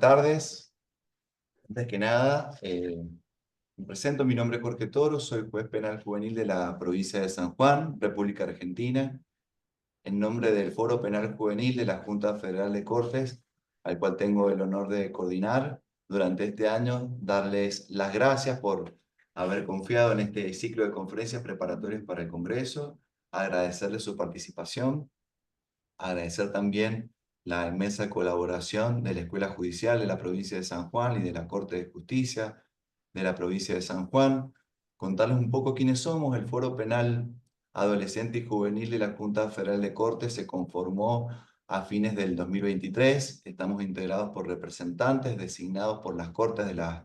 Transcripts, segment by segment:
Tardes. Antes que nada, me presento, mi nombre es Jorge Toro, soy juez penal juvenil de la provincia de San Juan, República Argentina, en nombre del Foro Penal Juvenil de la Junta Federal de Cortes, al cual tengo el honor de coordinar durante este año, darles las gracias por haber confiado en este ciclo de conferencias preparatorias para el Congreso, agradecerles su participación. Agradecer también la inmensa colaboración de la Escuela Judicial de la provincia de San Juan y de la Corte de Justicia de la provincia de San Juan. Contarles un poco quiénes somos. El Foro Penal Adolescente y Juvenil de la Junta Federal de Cortes se conformó a fines del 2023. Estamos integrados por representantes designados por las Cortes de las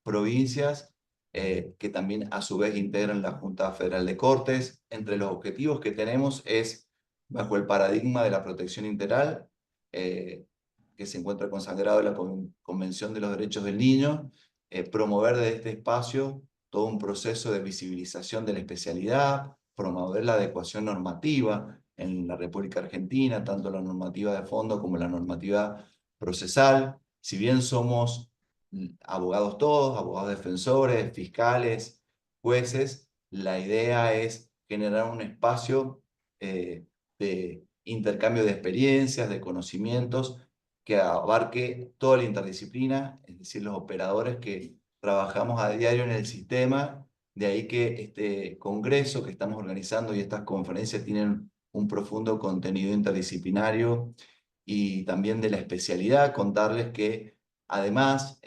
provincias, que también a su vez integran la Junta Federal de Cortes. Entre los objetivos que tenemos es, bajo el paradigma de la protección integral, que se encuentra consagrado en la Convención de los Derechos del Niño, promover desde este espacio todo un proceso de visibilización de la especialidad, promover la adecuación normativa en la República Argentina, tanto la normativa de fondo como la normativa procesal. Si bien somos abogados todos, abogados defensores, fiscales, jueces, la idea es generar un espacio de intercambio de experiencias, de conocimientos, que abarque toda la interdisciplina, es decir, los operadores que trabajamos a diario en el sistema. De ahí que este congreso que estamos organizando y estas conferencias tienen un profundo contenido interdisciplinario y también de la especialidad. Contarles que además,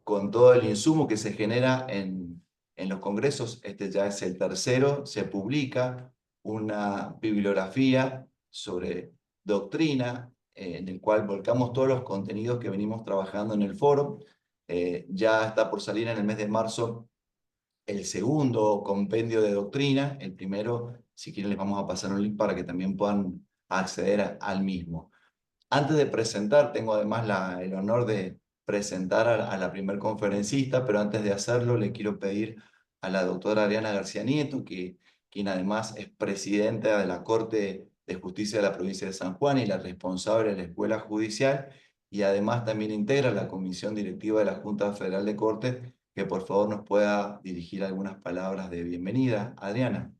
con todo el insumo que se genera en los congresos, este ya es el tercero, se publica una bibliografía sobre doctrina, en el cual volcamos todos los contenidos que venimos trabajando en el foro. Ya está por salir en el mes de marzo el segundo compendio de doctrina. El primero, si quieren, les vamos a pasar un link para que también puedan acceder al mismo. Antes de presentar, tengo además el honor de presentar a la primer conferencista, pero antes de hacerlo le quiero pedir a la doctora Adriana García Nieto, quien además es presidenta de la Corte de Justicia de la provincia de San Juan y la responsable de la Escuela Judicial, y además también integra la Comisión Directiva de la Junta Federal de Cortes, que por favor nos pueda dirigir algunas palabras de bienvenida. Adriana.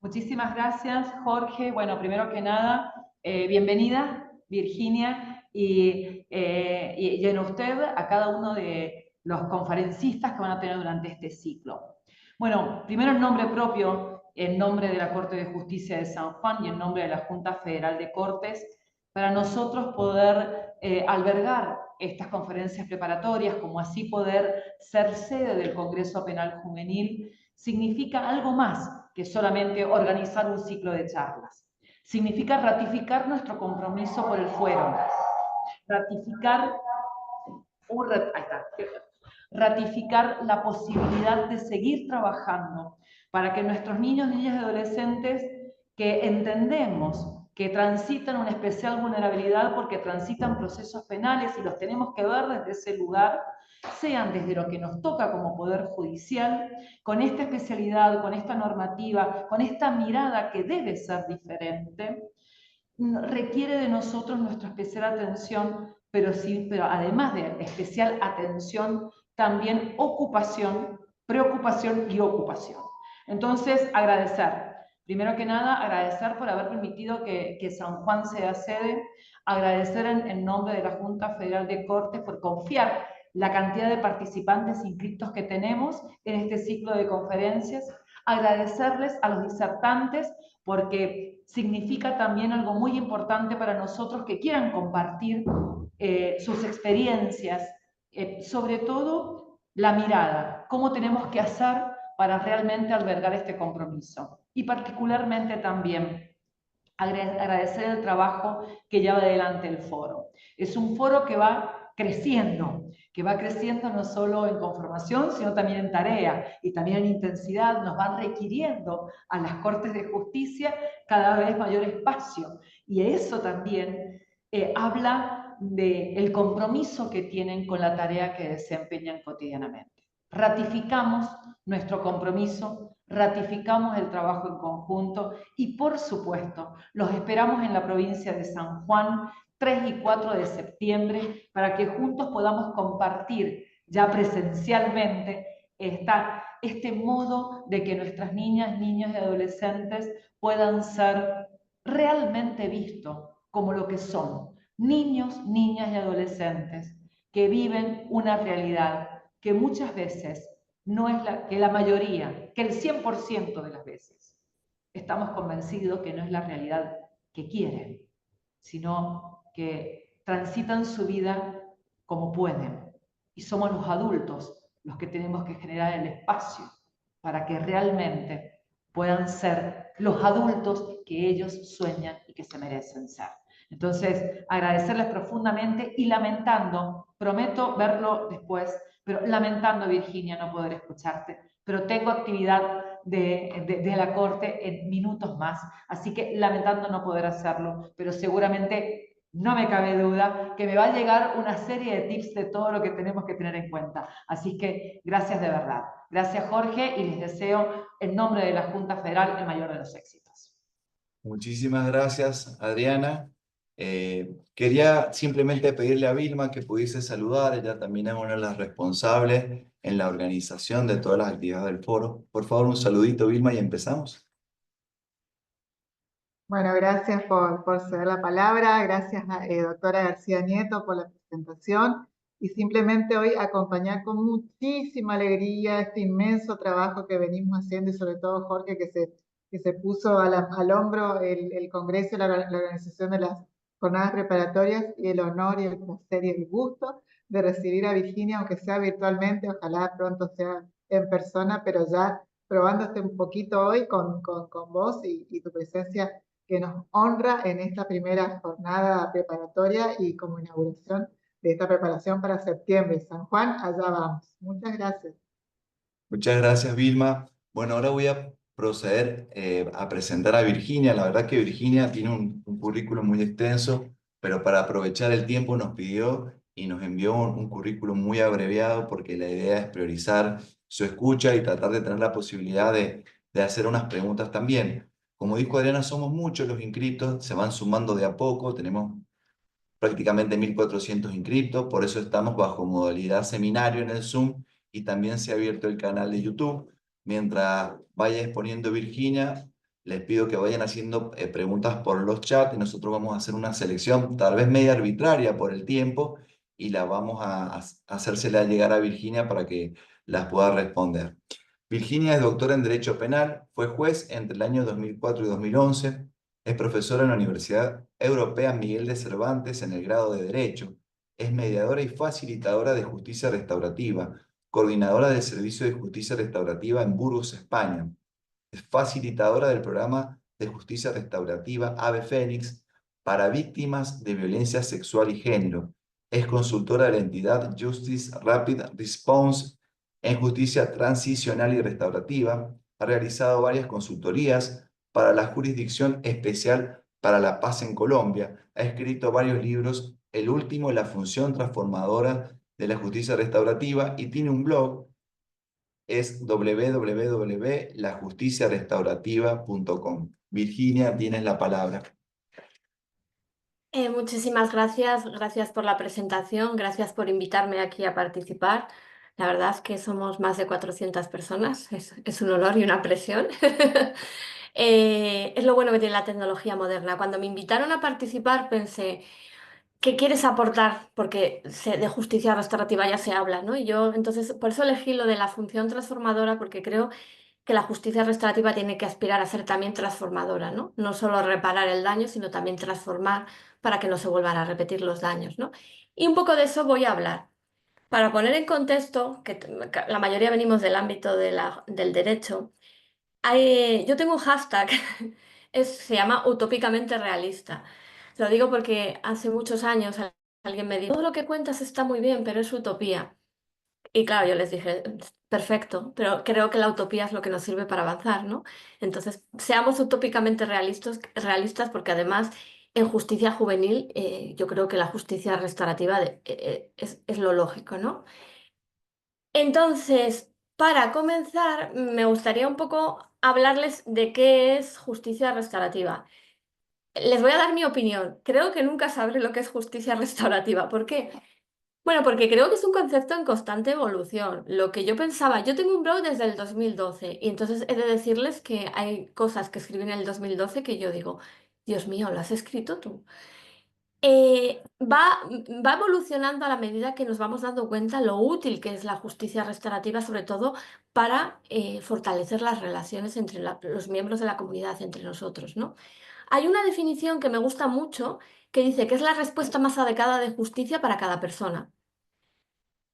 Muchísimas gracias, Jorge. Bueno, primero que nada, bienvenida, Virginia, y en usted a cada uno de los conferencistas que van a tener durante este ciclo. Bueno, primero en nombre propio, en nombre de la Corte de Justicia de San Juan y en nombre de la Junta Federal de Cortes, para nosotros poder albergar estas conferencias preparatorias, como así poder ser sede del Congreso Penal Juvenil, significa algo más que solamente organizar un ciclo de charlas. Significa ratificar nuestro compromiso por el fuero, ratificar, ratificar la posibilidad de seguir trabajando para que nuestros niños, niñas y adolescentes que entendemos que transitan una especial vulnerabilidad porque transitan procesos penales y los tenemos que ver desde ese lugar, sean desde lo que nos toca como Poder Judicial, con esta especialidad, con esta normativa, con esta mirada que debe ser diferente, requiere de nosotros nuestra especial atención, pero además de especial atención, también ocupación, preocupación y ocupación. Entonces, agradecer. Primero que nada, agradecer por haber permitido que San Juan sea sede, agradecer en nombre de la Junta Federal de Cortes por confiar la cantidad de participantes inscritos que tenemos en este ciclo de conferencias, agradecerles a los disertantes porque significa también algo muy importante para nosotros que quieran compartir sus experiencias, sobre todo la mirada, cómo tenemos que hacer para realmente albergar este compromiso. Y particularmente también agradecer el trabajo que lleva adelante el foro. Es un foro que va creciendo no solo en conformación, sino también en tarea y también en intensidad. Nos van requiriendo a las Cortes de Justicia cada vez mayor espacio. Y eso también habla del compromiso que tienen con la tarea que desempeñan cotidianamente. Ratificamos nuestro compromiso, ratificamos el trabajo en conjunto y, por supuesto, los esperamos en la provincia de San Juan 3 y 4 de septiembre para que juntos podamos compartir ya presencialmente este modo de que nuestras niñas, niños y adolescentes puedan ser realmente vistos como lo que son, niños, niñas y adolescentes que viven una realidad que muchas veces no es que la mayoría, que el 100% de las veces, estamos convencidos que no es la realidad que quieren, sino que transitan su vida como pueden. Y somos los adultos los que tenemos que generar el espacio para que realmente puedan ser los adultos que ellos sueñan y que se merecen ser. Entonces, agradecerles profundamente y lamentando, prometo verlo después, pero lamentando, Virginia, no poder escucharte, pero tengo actividad de la corte en minutos más, así que lamentando no poder hacerlo, pero seguramente no me cabe duda que me va a llegar una serie de tips de todo lo que tenemos que tener en cuenta. Así que gracias de verdad. Gracias, Jorge, y les deseo en nombre de la Junta Federal el mayor de los éxitos. Muchísimas gracias, Adriana. Quería simplemente pedirle a Vilma que pudiese saludar. Ella también es una de las responsables en la organización de todas las actividades del foro. Por favor, un saludito, Vilma, y empezamos. Bueno, gracias por ceder la palabra, gracias doctora García Nieto por la presentación y simplemente hoy acompañar con muchísima alegría este inmenso trabajo que venimos haciendo y sobre todo Jorge que se puso al hombro el Congreso, la organización de las jornadas preparatorias y el honor y el placer y el gusto de recibir a Virginia, aunque sea virtualmente, ojalá pronto sea en persona, pero ya probándote un poquito hoy con vos y tu presencia que nos honra en esta primera jornada preparatoria y como inauguración de esta preparación para septiembre. San Juan, allá vamos. Muchas gracias. Muchas gracias, Vilma. Bueno, ahora voy a proceder a presentar a Virginia. La verdad que Virginia tiene un currículum muy extenso, pero para aprovechar el tiempo nos pidió y nos envió un currículum muy abreviado porque la idea es priorizar su escucha y tratar de tener la posibilidad de hacer unas preguntas también. Como dijo Adriana, somos muchos los inscritos, se van sumando de a poco, tenemos prácticamente 1.400 inscritos, por eso estamos bajo modalidad seminario en el Zoom y también se ha abierto el canal de YouTube. Mientras vaya exponiendo Virginia, les pido que vayan haciendo preguntas por los chats y nosotros vamos a hacer una selección tal vez media arbitraria por el tiempo y la vamos a hacérsela llegar a Virginia para que las pueda responder. Virginia es doctora en Derecho Penal, fue juez entre el año 2004 y 2011, es profesora en la Universidad Europea Miguel de Cervantes en el grado de Derecho, es mediadora y facilitadora de justicia restaurativa, coordinadora del Servicio de Justicia Restaurativa en Burgos, España, es facilitadora del programa de justicia restaurativa Ave Fénix para víctimas de violencia sexual y género, es consultora de la entidad Justice Rapid Response en justicia transicional y restaurativa, ha realizado varias consultorías para la Jurisdicción Especial para la Paz en Colombia, ha escrito varios libros, el último, La función transformadora de la justicia restaurativa, y tiene un blog, es www.lajusticiarestaurativa.com. Virginia, tienes la palabra. Muchísimas gracias, gracias por la presentación, gracias por invitarme aquí a participar. La verdad es que somos más de 400 personas, es un honor y una presión. Es lo bueno que tiene la tecnología moderna. Cuando me invitaron a participar pensé, ¿qué quieres aportar? Porque de justicia restaurativa ya se habla, ¿no? Y yo entonces por eso elegí lo de la función transformadora, porque creo que la justicia restaurativa tiene que aspirar a ser también transformadora, ¿no? No solo reparar el daño, sino también transformar para que no se vuelvan a repetir los daños, ¿no? Y un poco de eso voy a hablar. Para poner en contexto, que la mayoría venimos del ámbito del derecho, yo tengo un hashtag, se llama utópicamente realista. Lo digo porque hace muchos años alguien me dijo, todo lo que cuentas está muy bien, pero es utopía. Y claro, yo les dije, perfecto, pero creo que la utopía es lo que nos sirve para avanzar, ¿no? Entonces, seamos utópicamente realistas porque además en justicia juvenil yo creo que la justicia restaurativa es lo lógico, ¿no? Entonces, para comenzar, me gustaría un poco hablarles de qué es justicia restaurativa. Les voy a dar mi opinión. Creo que nunca sabré lo que es justicia restaurativa. ¿Por qué? Bueno, porque creo que es un concepto en constante evolución. Lo que yo pensaba, yo tengo un blog desde el 2012 y entonces he de decirles que hay cosas que escribí en el 2012 que yo digo, Dios mío, ¿lo has escrito tú? Va evolucionando a la medida que nos vamos dando cuenta lo útil que es la justicia restaurativa, sobre todo para fortalecer las relaciones entre los miembros de la comunidad, entre nosotros, ¿no? Hay una definición que me gusta mucho que dice que es la respuesta más adecuada de justicia para cada persona.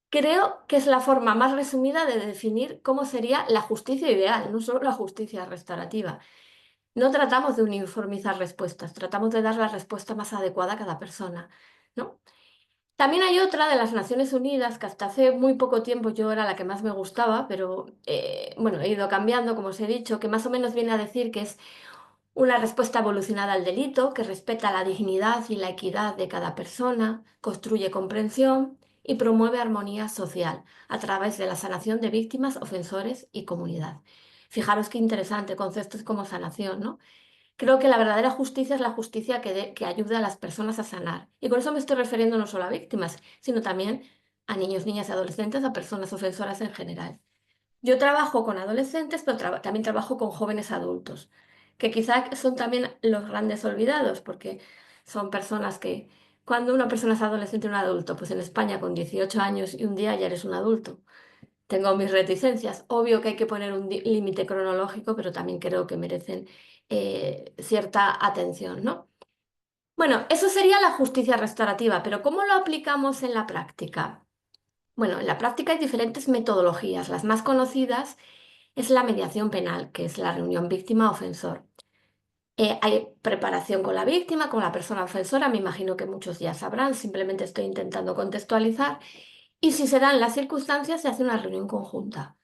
Creo que es la forma más resumida de definir cómo sería la justicia ideal, no solo la justicia restaurativa. No tratamos de uniformizar respuestas, tratamos de dar la respuesta más adecuada a cada persona, ¿no? También hay otra de las Naciones Unidas que hasta hace muy poco tiempo yo era la que más me gustaba, pero bueno, he ido cambiando, como os he dicho, que más o menos viene a decir que es una respuesta evolucionada al delito, que respeta la dignidad y la equidad de cada persona, construye comprensión y promueve armonía social a través de la sanación de víctimas, ofensores y comunidad. Fijaros qué interesante conceptos como sanación, ¿no? Creo que la verdadera justicia es la justicia que ayuda a las personas a sanar. Y con eso me estoy refiriendo no solo a víctimas, sino también a niños, niñas y adolescentes, a personas ofensoras en general. Yo trabajo con adolescentes, pero también trabajo con jóvenes adultos, que quizá son también los grandes olvidados, porque son personas que, cuando una persona es adolescente o un adulto, pues en España con 18 años y un día ya eres un adulto. Tengo mis reticencias. Obvio que hay que poner un límite cronológico, pero también creo que merecen cierta atención, ¿no? Bueno, eso sería la justicia restaurativa, pero ¿cómo lo aplicamos en la práctica? Bueno, en la práctica hay diferentes metodologías. Las más conocidas es la mediación penal, que es la reunión víctima-ofensor. Hay preparación con la víctima, con la persona ofensora, me imagino que muchos ya sabrán, simplemente estoy intentando contextualizar. Y si se dan las circunstancias, se hace una reunión conjunta.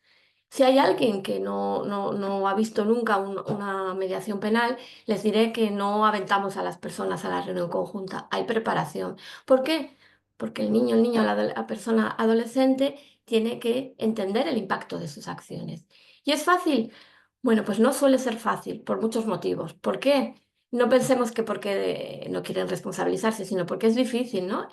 Si hay alguien que no ha visto nunca una mediación penal, les diré que no aventamos a las personas a la reunión conjunta. Hay preparación. ¿Por qué? Porque el niño, la persona adolescente tiene que entender el impacto de sus acciones. ¿Y es fácil? Bueno, pues no suele ser fácil por muchos motivos. ¿Por qué? No pensemos que porque no quieren responsabilizarse, sino porque es difícil, ¿no?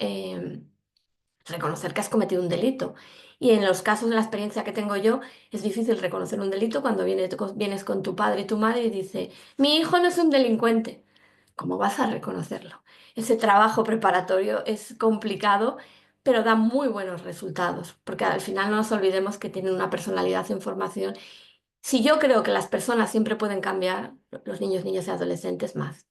Reconocer que has cometido un delito. Y en los casos de la experiencia que tengo yo, es difícil reconocer un delito cuando vienes con tu padre y tu madre y dice, mi hijo no es un delincuente. ¿Cómo vas a reconocerlo? Ese trabajo preparatorio es complicado, pero da muy buenos resultados, porque al final no nos olvidemos que tienen una personalidad en formación. Si yo creo que las personas siempre pueden cambiar, los niños, niñas y adolescentes más.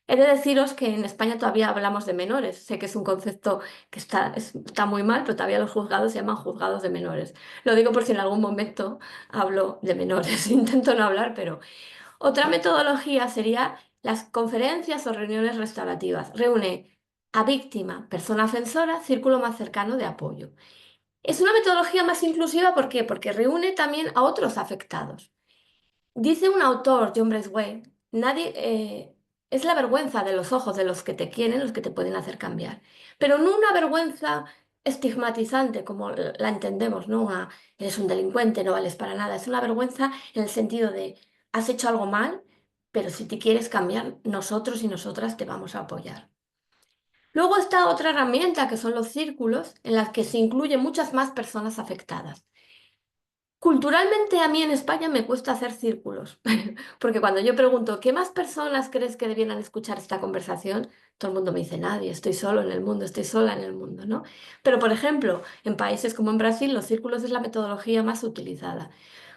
He de deciros que en España todavía hablamos de menores. Sé que es un concepto que está muy mal, pero todavía los juzgados se llaman juzgados de menores. Lo digo por si en algún momento hablo de menores. Intento no hablar, pero otra metodología sería las conferencias o reuniones restaurativas. Reúne a víctima, persona ofensora, círculo más cercano de apoyo. Es una metodología más inclusiva, ¿por qué? Porque reúne también a otros afectados. Dice un autor, John Braithwaite, nadie es la vergüenza de los ojos de los que te quieren los que te pueden hacer cambiar. Pero no una vergüenza estigmatizante como la entendemos, ¿no? Eres un delincuente, no vales para nada. Es una vergüenza en el sentido de has hecho algo mal, pero si te quieres cambiar, nosotros y nosotras te vamos a apoyar. Luego está otra herramienta que son los círculos, en las que se incluyen muchas más personas afectadas. Culturalmente a mí en España me cuesta hacer círculos, porque cuando yo pregunto, ¿qué más personas crees que debieran escuchar esta conversación? Todo el mundo me dice, nadie, estoy solo en el mundo, estoy sola en el mundo, ¿no? Pero, por ejemplo, en países como en Brasil, los círculos es la metodología más utilizada.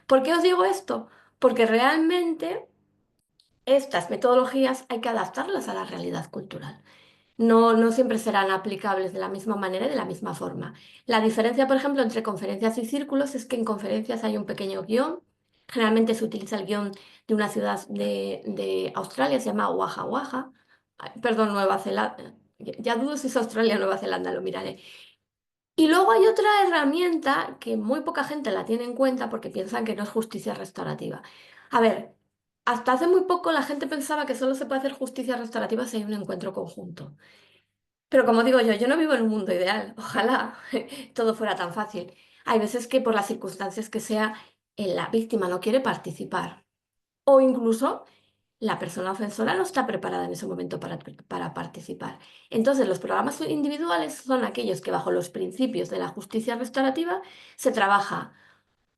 ¿Por qué os digo esto? Porque realmente estas metodologías hay que adaptarlas a la realidad cultural. No siempre serán aplicables de la misma manera y de la misma forma. La diferencia, por ejemplo, entre conferencias y círculos es que en conferencias hay un pequeño guión. Generalmente se utiliza el guión de una ciudad de Australia, se llama Wagga Wagga. Ay, perdón, Nueva Zelanda. Ya dudo si es Australia o Nueva Zelanda, lo miraré. Y luego hay otra herramienta que muy poca gente la tiene en cuenta porque piensan que no es justicia restaurativa. A ver, hasta hace muy poco la gente pensaba que solo se puede hacer justicia restaurativa si hay un encuentro conjunto. Pero como digo yo no vivo en un mundo ideal. Ojalá todo fuera tan fácil. Hay veces que por las circunstancias que sea, la víctima no quiere participar. O incluso la persona ofensora no está preparada en ese momento para participar. Entonces, los programas individuales son aquellos que bajo los principios de la justicia restaurativa se trabaja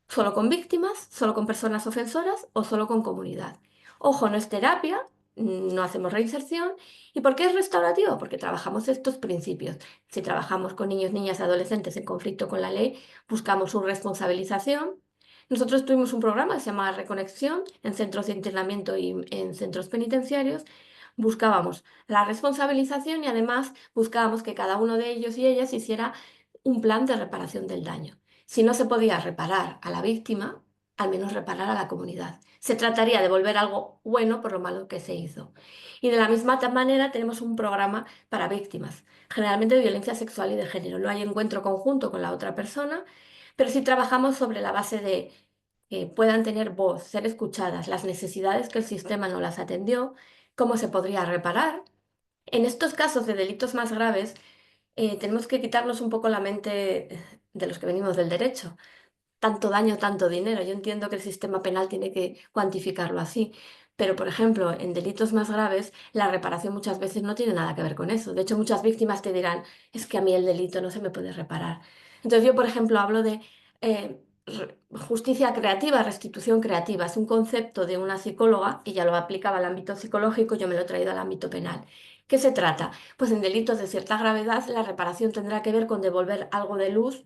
solo con víctimas, solo con personas ofensoras o solo con comunidad. Ojo, no es terapia, no hacemos reinserción. ¿Y por qué es restaurativo? Porque trabajamos estos principios. Si trabajamos con niños, niñas y adolescentes en conflicto con la ley, buscamos su responsabilización. Nosotros tuvimos un programa que se llama Reconexión en centros de internamiento y en centros penitenciarios. Buscábamos la responsabilización y además buscábamos que cada uno de ellos y ellas hiciera un plan de reparación del daño. Si no se podía reparar a la víctima, al menos reparar a la comunidad. Se trataría de volver algo bueno por lo malo que se hizo. Y de la misma manera tenemos un programa para víctimas, generalmente de violencia sexual y de género. No hay encuentro conjunto con la otra persona, pero sí trabajamos sobre la base de que puedan tener voz, ser escuchadas, las necesidades que el sistema no las atendió, cómo se podría reparar. En estos casos de delitos más graves, tenemos que quitarnos un poco la mente de los que venimos del derecho. Tanto daño, tanto dinero. Yo entiendo que el sistema penal tiene que cuantificarlo así, pero por ejemplo, en delitos más graves, la reparación muchas veces no tiene nada que ver con eso. De hecho, muchas víctimas te dirán, es que a mí el delito no se me puede reparar. Entonces yo, por ejemplo, hablo de justicia creativa, restitución creativa. Es un concepto de una psicóloga y ya lo aplicaba al ámbito psicológico, yo me lo he traído al ámbito penal. ¿Qué se trata? Pues en delitos de cierta gravedad, la reparación tendrá que ver con devolver algo de luz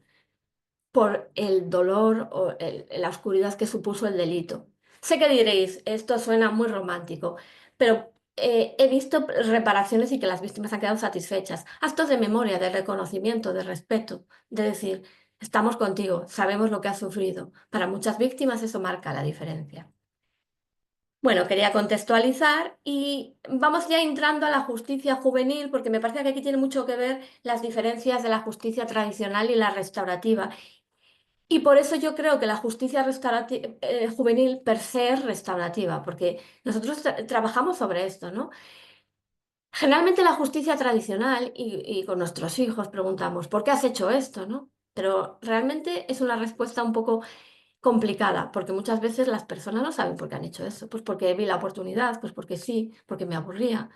por el dolor o la oscuridad que supuso el delito. Sé que diréis, esto suena muy romántico, pero he visto reparaciones y que las víctimas han quedado satisfechas. Actos de memoria, de reconocimiento, de respeto, de decir, estamos contigo, sabemos lo que has sufrido. Para muchas víctimas eso marca la diferencia. Bueno, quería contextualizar y vamos ya entrando a la justicia juvenil, porque me parece que aquí tiene mucho que ver las diferencias de la justicia tradicional y la restaurativa. Y por eso yo creo que la justicia juvenil per se es restaurativa, porque nosotros trabajamos sobre esto, ¿no? Generalmente la justicia tradicional y con nuestros hijos preguntamos, ¿por qué has hecho esto, no? Pero realmente es una respuesta un poco complicada, porque muchas veces las personas no saben por qué han hecho eso. Pues porque vi la oportunidad, pues porque sí, porque me aburría.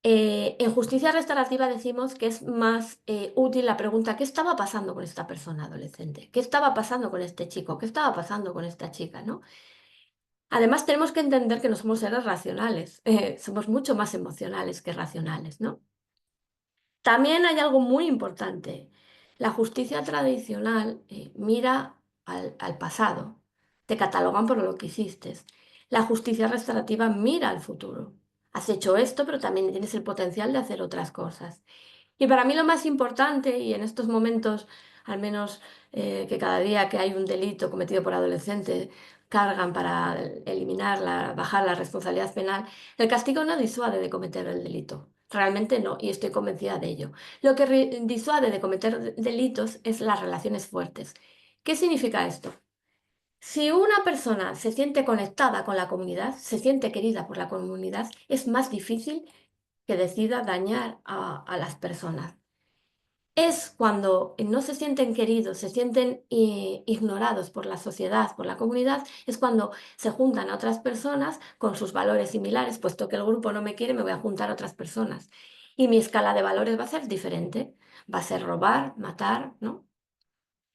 En justicia restaurativa decimos que es más útil la pregunta, ¿qué estaba pasando con esta persona adolescente? ¿Qué estaba pasando con este chico? ¿Qué estaba pasando con esta chica? ¿No? Además, tenemos que entender que no somos seres racionales, somos mucho más emocionales que racionales, ¿no? También hay algo muy importante. La justicia tradicional mira al pasado, te catalogan por lo que hiciste. La justicia restaurativa mira al futuro. Has hecho esto, pero también tienes el potencial de hacer otras cosas. Y para mí lo más importante, y en estos momentos, al menos que cada día que hay un delito cometido por adolescentes, cargan para bajar la responsabilidad penal, el castigo no disuade de cometer el delito. Realmente no, y estoy convencida de ello. Lo que disuade de cometer delitos es las relaciones fuertes. ¿Qué significa esto? Si una persona se siente conectada con la comunidad, se siente querida por la comunidad, es más difícil que decida dañar a las personas. Es cuando no se sienten queridos, se sienten ignorados por la sociedad, por la comunidad, es cuando se juntan a otras personas con sus valores similares, puesto que el grupo no me quiere, me voy a juntar a otras personas. Y mi escala de valores va a ser diferente, va a ser robar, matar, ¿no?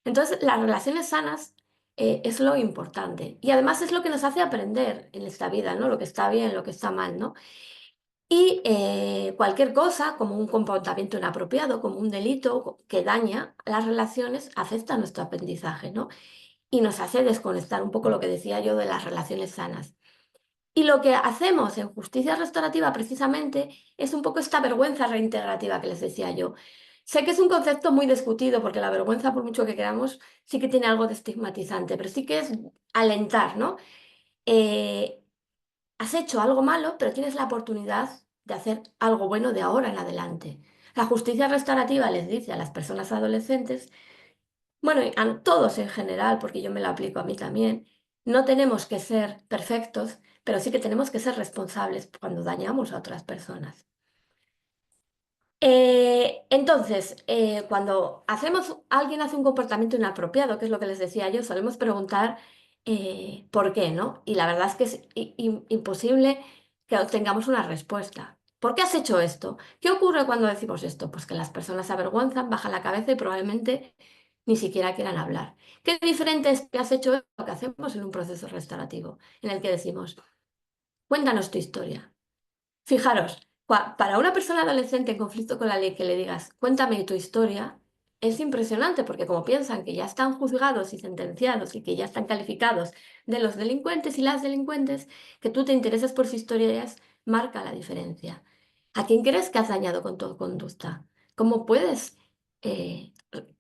Entonces, las relaciones sanas es lo importante y además es lo que nos hace aprender en esta vida, ¿no? Lo que está bien, lo que está mal, ¿no? Y cualquier cosa, como un comportamiento inapropiado, como un delito que daña las relaciones, afecta nuestro aprendizaje, ¿no? Y nos hace desconectar un poco lo que decía yo de las relaciones sanas. Y lo que hacemos en justicia restaurativa precisamente es un poco esta vergüenza reintegrativa que les decía yo. Sé que es un concepto muy discutido porque la vergüenza, por mucho que queramos, sí que tiene algo de estigmatizante, pero sí que es alentar, ¿no? Eh, Has hecho algo malo, pero tienes la oportunidad de hacer algo bueno de ahora en adelante. La justicia restaurativa les dice a las personas adolescentes, bueno, y a todos en general, porque yo me lo aplico a mí también, no tenemos que ser perfectos, pero sí que tenemos que ser responsables cuando dañamos a otras personas. Entonces, cuando alguien hace un comportamiento inapropiado, que es lo que les decía yo, solemos preguntar por qué, ¿no? Y la verdad es que es imposible que obtengamos una respuesta. ¿Por qué has hecho esto? ¿Qué ocurre cuando decimos esto? Pues que las personas se avergüenzan, bajan la cabeza y probablemente ni siquiera quieran hablar. ¿Qué diferente es que has hecho lo que hacemos en un proceso restaurativo, en el que decimos, cuéntanos tu historia? Fijaros, para una persona adolescente en conflicto con la ley que le digas, cuéntame tu historia, es impresionante porque como piensan que ya están juzgados y sentenciados y que ya están calificados de los delincuentes y las delincuentes, que tú te intereses por sus historias marca la diferencia. ¿A quién crees que has dañado con tu conducta? ¿Cómo puedes, eh,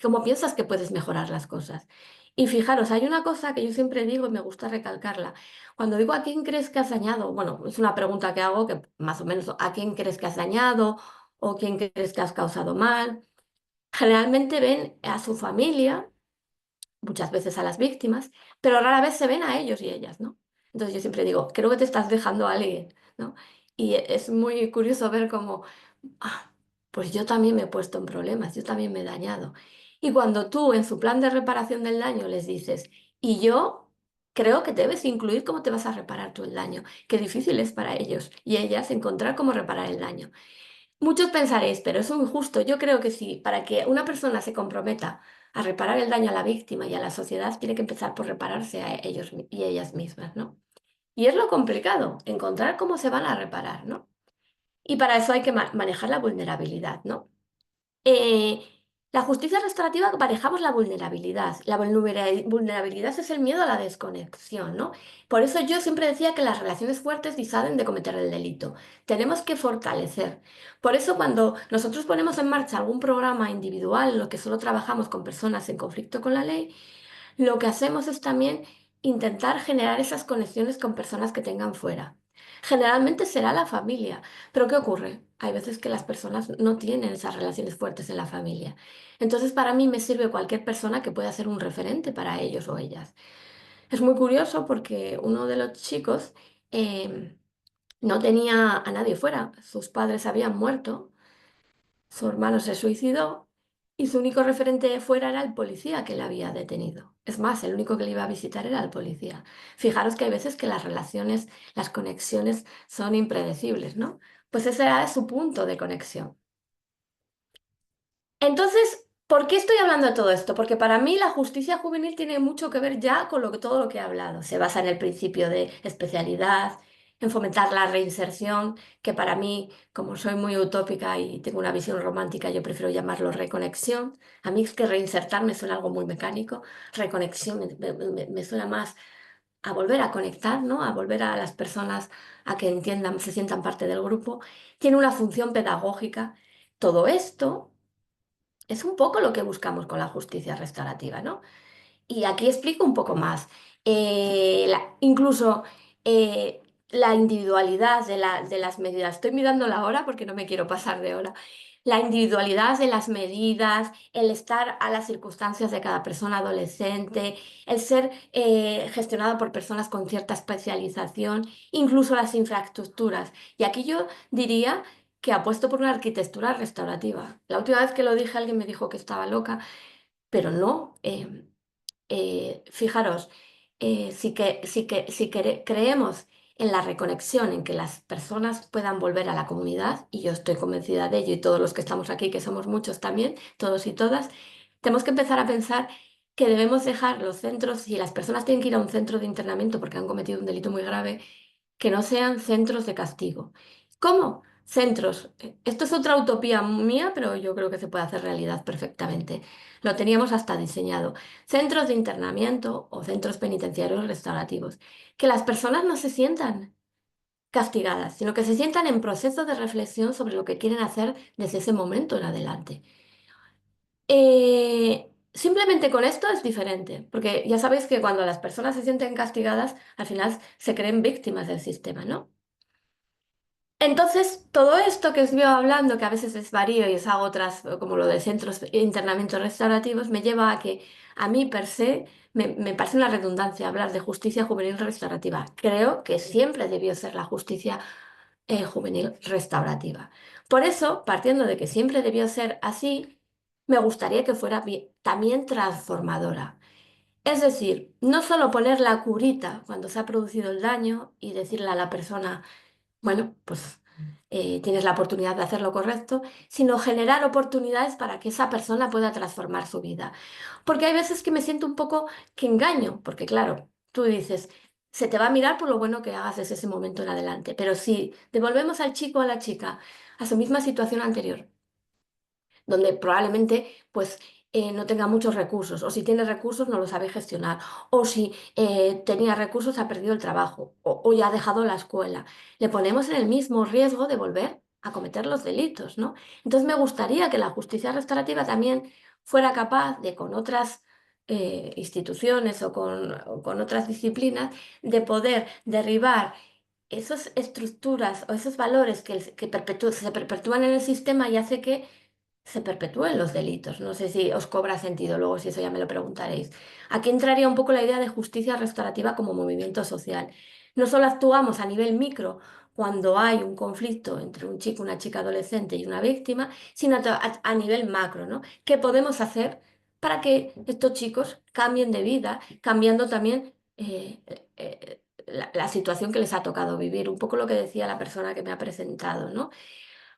cómo piensas que puedes mejorar las cosas? Y fijaros, hay una cosa que yo siempre digo y me gusta recalcarla. Cuando digo a quién crees que has dañado, bueno, es una pregunta que hago que más o menos a quién crees que has dañado o quién crees que has causado mal. Generalmente ven a su familia, muchas veces a las víctimas, pero rara vez se ven a ellos y ellas, ¿no? Entonces yo siempre digo, creo que te estás dejando a alguien, ¿no? Y es muy curioso ver cómo, ah, pues yo también me he puesto en problemas, yo también me he dañado. Y cuando tú en su plan de reparación del daño les dices, y yo creo que debes incluir cómo te vas a reparar tú el daño, qué difícil es para ellos y ellas encontrar cómo reparar el daño. Muchos pensaréis, pero es injusto. Yo creo que sí, para que una persona se comprometa a reparar el daño a la víctima y a la sociedad, tiene que empezar por repararse a ellos y ellas mismas, ¿no? Y es lo complicado, encontrar cómo se van a reparar, ¿no? Y para eso hay que manejar la vulnerabilidad, ¿no? Eh, la justicia restaurativa manejamos la vulnerabilidad. La vulnerabilidad es el miedo a la desconexión, ¿no? Por eso yo siempre decía que las relaciones fuertes disuaden de cometer el delito. Tenemos que fortalecer. Por eso cuando nosotros ponemos en marcha algún programa individual en lo que solo trabajamos con personas en conflicto con la ley, lo que hacemos es también intentar generar esas conexiones con personas que tengan fuera. Generalmente será la familia, pero ¿qué ocurre? Hay veces que las personas no tienen esas relaciones fuertes en la familia. Entonces, para mí me sirve cualquier persona que pueda ser un referente para ellos o ellas. Es muy curioso porque uno de los chicos no tenía a nadie fuera. Sus padres habían muerto, su hermano se suicidó y su único referente fuera era el policía que le había detenido. Es más, el único que le iba a visitar era el policía. Fijaros que hay veces que las relaciones, las conexiones son impredecibles, ¿no? Pues ese era su punto de conexión. Entonces, ¿por qué estoy hablando de todo esto? Porque para mí la justicia juvenil tiene mucho que ver ya con todo lo que he hablado. Se basa en el principio de especialidad, en fomentar la reinserción, que para mí, como soy muy utópica y tengo una visión romántica, yo prefiero llamarlo reconexión. A mí es que reinsertar me suena algo muy mecánico. Reconexión me suena más a volver a conectar, ¿no? A volver a las personas a que entiendan, se sientan parte del grupo. Tiene una función pedagógica. Todo esto es un poco lo que buscamos con la justicia restaurativa, ¿no? Y aquí explico un poco más. Incluso eh, la individualidad de las medidas. Estoy mirando la hora porque no me quiero pasar de hora. La individualidad de las medidas, el estar a las circunstancias de cada persona adolescente, el ser gestionado por personas con cierta especialización, incluso las infraestructuras. Y aquí yo diría que apuesto por una arquitectura restaurativa. La última vez que lo dije alguien me dijo que estaba loca, pero no. Fijaros, si creemos en la reconexión, en que las personas puedan volver a la comunidad, y yo estoy convencida de ello, y todos los que estamos aquí, que somos muchos también, todos y todas, tenemos que empezar a pensar que debemos dejar los centros, si las personas tienen que ir a un centro de internamiento porque han cometido un delito muy grave, que no sean centros de castigo. ¿Cómo? Centros. Esto es otra utopía mía, pero yo creo que se puede hacer realidad perfectamente. Lo teníamos hasta diseñado. Centros de internamiento o centros penitenciarios restaurativos. Que las personas no se sientan castigadas, sino que se sientan en proceso de reflexión sobre lo que quieren hacer desde ese momento en adelante. Simplemente con esto es diferente, porque ya sabéis que cuando las personas se sienten castigadas, al final se creen víctimas del sistema, ¿no? Entonces, todo esto que os veo hablando, que a veces es varío y os hago otras, como lo de centros de internamiento restaurativos, me lleva a que a mí per se me parece una redundancia hablar de justicia juvenil restaurativa. Creo que siempre debió ser la justicia juvenil restaurativa. Por eso, partiendo de que siempre debió ser así, me gustaría que fuera también transformadora. Es decir, no solo poner la curita cuando se ha producido el daño y decirle a la persona, bueno, pues tienes la oportunidad de hacer lo correcto, sino generar oportunidades para que esa persona pueda transformar su vida. Porque hay veces que me siento un poco que engaño, porque claro, tú dices, se te va a mirar por lo bueno que hagas desde ese momento en adelante, pero si devolvemos al chico o a la chica a su misma situación anterior, donde probablemente pues no tenga muchos recursos, o si tiene recursos no lo sabe gestionar, o si tenía recursos ha perdido el trabajo, o ya ha dejado la escuela. Le ponemos en el mismo riesgo de volver a cometer los delitos, ¿no? Entonces me gustaría que la justicia restaurativa también fuera capaz de, con otras instituciones o con otras disciplinas, de poder derribar esas estructuras o esos valores que se perpetúan en el sistema y hace que se perpetúen los delitos. No sé si os cobra sentido luego, si eso ya me lo preguntaréis. Aquí entraría un poco la idea de justicia restaurativa como movimiento social. No solo actuamos a nivel micro cuando hay un conflicto entre un chico, una chica adolescente y una víctima, sino a nivel macro, ¿no? ¿Qué podemos hacer para que estos chicos cambien de vida, cambiando también la situación que les ha tocado vivir? Un poco lo que decía la persona que me ha presentado, ¿no?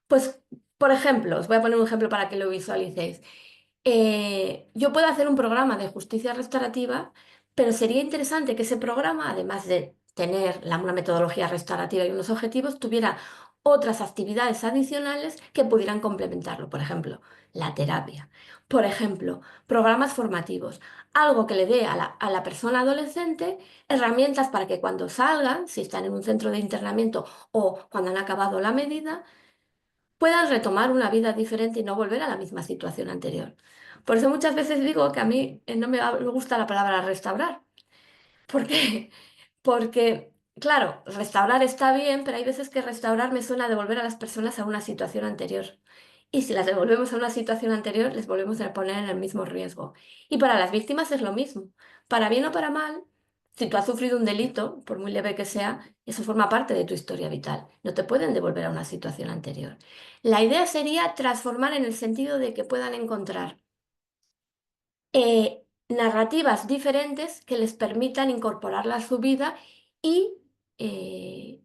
Pues, por ejemplo, os voy a poner un ejemplo para que lo visualicéis. Yo puedo hacer un programa de justicia restaurativa, pero sería interesante que ese programa, además de tener una metodología restaurativa y unos objetivos, tuviera otras actividades adicionales que pudieran complementarlo. Por ejemplo, la terapia. Por ejemplo, programas formativos. Algo que le dé a la persona adolescente herramientas para que cuando salgan, si están en un centro de internamiento o cuando han acabado la medida, puedan retomar una vida diferente y no volver a la misma situación anterior. Por eso muchas veces digo que a mí no me gusta la palabra restaurar. ¿Por qué? Porque, claro, restaurar está bien, pero hay veces que restaurar me suena a devolver a las personas a una situación anterior. Y si las devolvemos a una situación anterior, les volvemos a poner en el mismo riesgo. Y para las víctimas es lo mismo. Para bien o para mal, si tú has sufrido un delito, por muy leve que sea, eso forma parte de tu historia vital. No te pueden devolver a una situación anterior. La idea sería transformar en el sentido de que puedan encontrar narrativas diferentes que les permitan incorporarla a su vida y eh,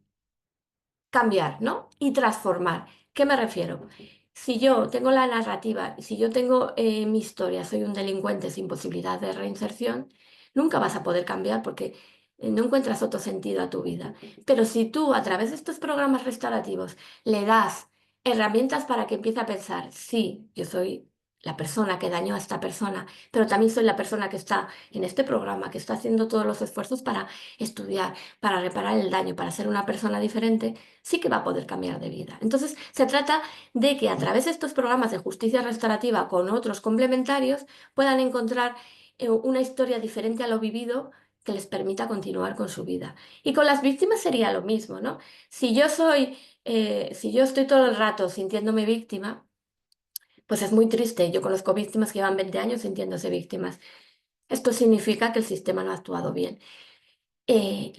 cambiar, ¿no? Y transformar. ¿Qué me refiero? Si yo tengo la narrativa, si yo tengo mi historia, soy un delincuente sin posibilidad de reinserción, nunca vas a poder cambiar porque no encuentras otro sentido a tu vida. Pero si tú a través de estos programas restaurativos le das herramientas para que empiece a pensar, sí, yo soy la persona que dañó a esta persona, pero también soy la persona que está en este programa, que está haciendo todos los esfuerzos para estudiar, para reparar el daño, para ser una persona diferente, sí que va a poder cambiar de vida. Entonces, se trata de que a través de estos programas de justicia restaurativa con otros complementarios puedan encontrar una historia diferente a lo vivido que les permita continuar con su vida. Y con las víctimas sería lo mismo, ¿no? Si yo estoy todo el rato sintiéndome víctima, pues es muy triste. Yo conozco víctimas que llevan 20 años sintiéndose víctimas. Esto significa que el sistema no ha actuado bien. eh,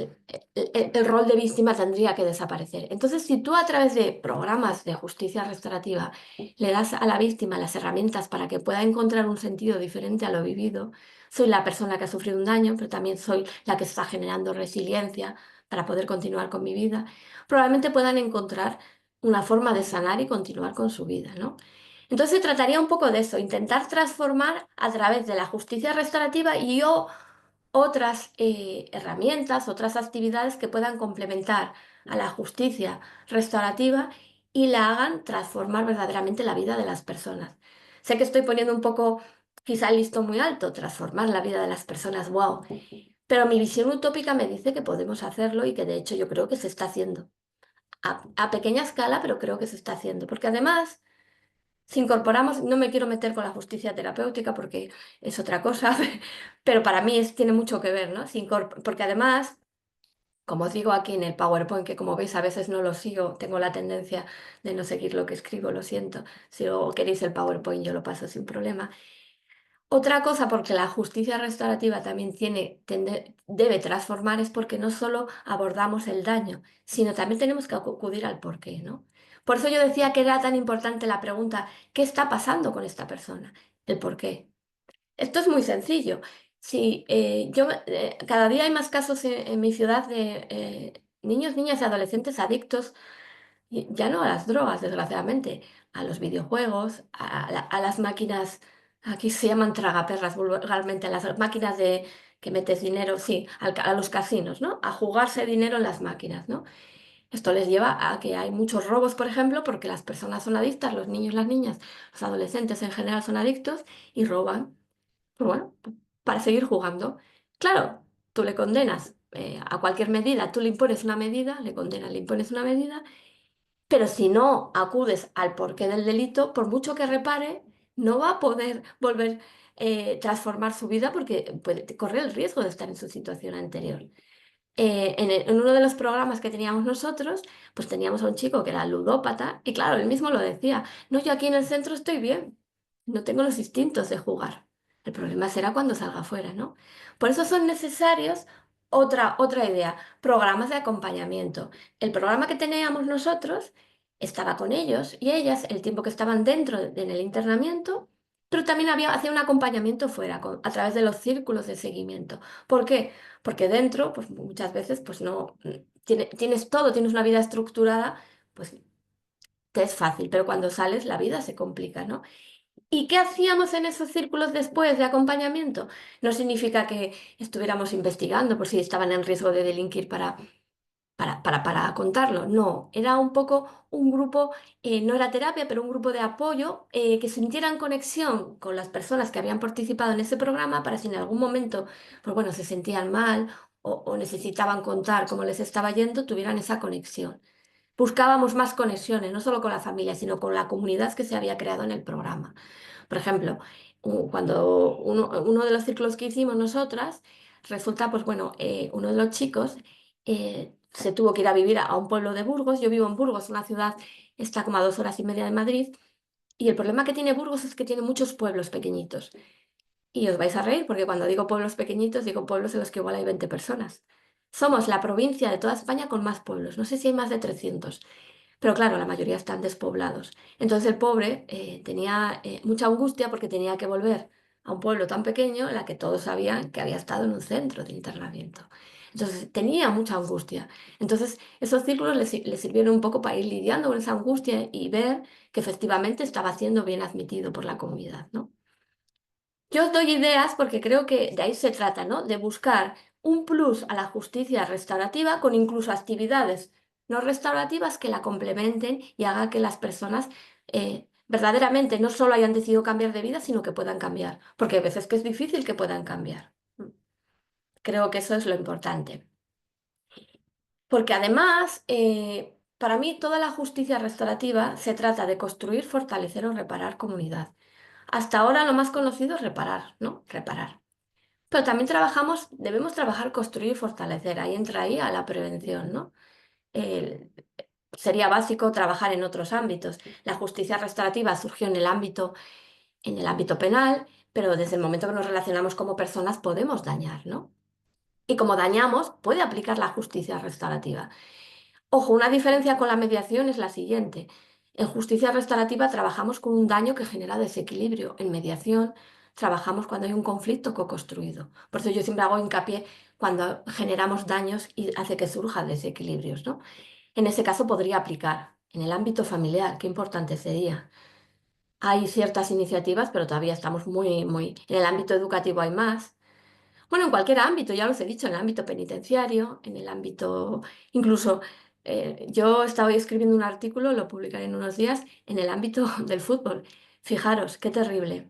el rol de víctima tendría que desaparecer. Entonces, si tú a través de programas de justicia restaurativa le das a la víctima las herramientas para que pueda encontrar un sentido diferente a lo vivido, soy la persona que ha sufrido un daño, pero también soy la que está generando resiliencia para poder continuar con mi vida, probablemente puedan encontrar una forma de sanar y continuar con su vida, ¿no? Entonces, se trataría un poco de eso, intentar transformar a través de la justicia restaurativa y yo otras herramientas, otras actividades que puedan complementar a la justicia restaurativa y la hagan transformar verdaderamente la vida de las personas. Sé que estoy poniendo un poco, quizá el listón muy alto, transformar la vida de las personas, wow, pero mi visión utópica me dice que podemos hacerlo y que de hecho yo creo que se está haciendo. A pequeña escala, pero creo que se está haciendo, porque además si incorporamos, no me quiero meter con la justicia terapéutica porque es otra cosa, pero para mí tiene mucho que ver, ¿no? Porque además, como os digo aquí en el PowerPoint, que como veis a veces no lo sigo, tengo la tendencia de no seguir lo que escribo, lo siento. Si luego queréis el PowerPoint yo lo paso sin problema. Otra cosa porque la justicia restaurativa también debe transformar es porque no solo abordamos el daño, sino también tenemos que acudir al porqué, ¿no? Por eso yo decía que era tan importante la pregunta, ¿qué está pasando con esta persona? El porqué. Esto es muy sencillo. Si cada día hay más casos en mi ciudad niños, niñas y adolescentes adictos, ya no a las drogas, desgraciadamente, a los videojuegos, a las máquinas, aquí se llaman tragaperras vulgarmente, a las máquinas de que metes dinero, sí, a los casinos, ¿no? A jugarse dinero en las máquinas, ¿no? Esto les lleva a que hay muchos robos, por ejemplo, porque las personas son adictas, los niños, las niñas, los adolescentes en general son adictos y roban, pues bueno, para seguir jugando. Claro, tú le condenas a cualquier medida, tú le impones una medida, le condenas, le impones una medida, pero si no acudes al porqué del delito, por mucho que repare, no va a poder volver transformar su vida porque corre el riesgo de estar en su situación anterior. En uno de los programas que teníamos nosotros, pues teníamos a un chico que era ludópata y claro, él mismo lo decía, no, yo aquí en el centro estoy bien, no tengo los instintos de jugar. El problema será cuando salga afuera, ¿no? Por eso son necesarios otra idea, programas de acompañamiento. El programa que teníamos nosotros estaba con ellos y ellas el tiempo que estaban dentro en el internamiento, pero también hacía un acompañamiento fuera, a través de los círculos de seguimiento. ¿Por qué? Porque dentro, pues muchas veces, pues no, tienes todo, tienes una vida estructurada, pues te es fácil, pero cuando sales la vida se complica, ¿no? ¿Y qué hacíamos en esos círculos después de acompañamiento? No significa que estuviéramos investigando por si estaban en riesgo de delinquir para contarlo. No, era un poco un grupo, no era terapia, pero un grupo de apoyo que sintieran conexión con las personas que habían participado en ese programa para si en algún momento, pues bueno, se sentían mal o necesitaban contar cómo les estaba yendo, tuvieran esa conexión. Buscábamos más conexiones, no solo con la familia, sino con la comunidad que se había creado en el programa. Por ejemplo, cuando uno de los círculos que hicimos nosotras, resulta, pues bueno, uno de los chicos se tuvo que ir a vivir a un pueblo de Burgos. Yo vivo en Burgos, una ciudad, está como a 2 horas y media de Madrid, y el problema que tiene Burgos es que tiene muchos pueblos pequeñitos. Y os vais a reír porque cuando digo pueblos pequeñitos, digo pueblos en los que igual hay 20 personas. Somos la provincia de toda España con más pueblos, no sé si hay más de 300. Pero claro, la mayoría están despoblados. Entonces el pobre tenía mucha angustia porque tenía que volver a un pueblo tan pequeño en la que todos sabían que había estado en un centro de internamiento. Entonces tenía mucha angustia. Entonces esos círculos le sirvieron un poco para ir lidiando con esa angustia y ver que efectivamente estaba siendo bien admitido por la comunidad, ¿no? Yo os doy ideas porque creo que de ahí se trata, ¿no? De buscar un plus a la justicia restaurativa con incluso actividades no restaurativas que la complementen y haga que las personas verdaderamente no solo hayan decidido cambiar de vida, sino que puedan cambiar. Porque hay veces que es difícil que puedan cambiar. Creo que eso es lo importante. Porque además, para mí, toda la justicia restaurativa se trata de construir, fortalecer o reparar comunidad. Hasta ahora lo más conocido es reparar, ¿no? Reparar. Pero también debemos trabajar, construir y fortalecer. Ahí entra ahí a la prevención, ¿no? El- Sería básico trabajar en otros ámbitos. La justicia restaurativa surgió en el ámbito penal, pero desde el momento que nos relacionamos como personas podemos dañar, ¿no? Y como dañamos, puede aplicar la justicia restaurativa. Ojo, una diferencia con la mediación es la siguiente. En justicia restaurativa trabajamos con un daño que genera desequilibrio. En mediación trabajamos cuando hay un conflicto co-construido. Por eso yo siempre hago hincapié cuando generamos daños y hace que surjan desequilibrios, ¿no? En ese caso podría aplicar. En el ámbito familiar, qué importante sería. Hay ciertas iniciativas, pero todavía estamos muy... En el ámbito educativo hay más. Bueno, en cualquier ámbito, ya os he dicho, en el ámbito penitenciario, en el ámbito, incluso yo estaba escribiendo un artículo, lo publicaré en unos días, en el ámbito del fútbol. Fijaros, qué terrible.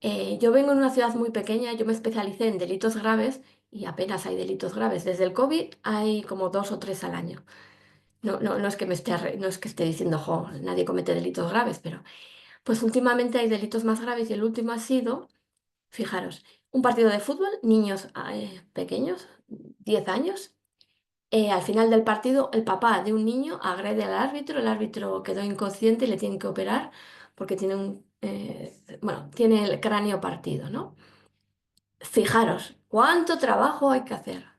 Yo vengo de una ciudad muy pequeña, yo me especialicé en delitos graves y apenas hay delitos graves. Desde el COVID hay como 2 o 3 al año. No es que no es que esté diciendo, jo, nadie comete delitos graves, pero pues últimamente hay delitos más graves y el último ha sido, fijaros, un partido de fútbol, niños pequeños, 10 años. Al final del partido, el papá de un niño agrede al árbitro, el árbitro quedó inconsciente y le tienen que operar porque tiene el cráneo partido, ¿no? Fijaros, cuánto trabajo hay que hacer.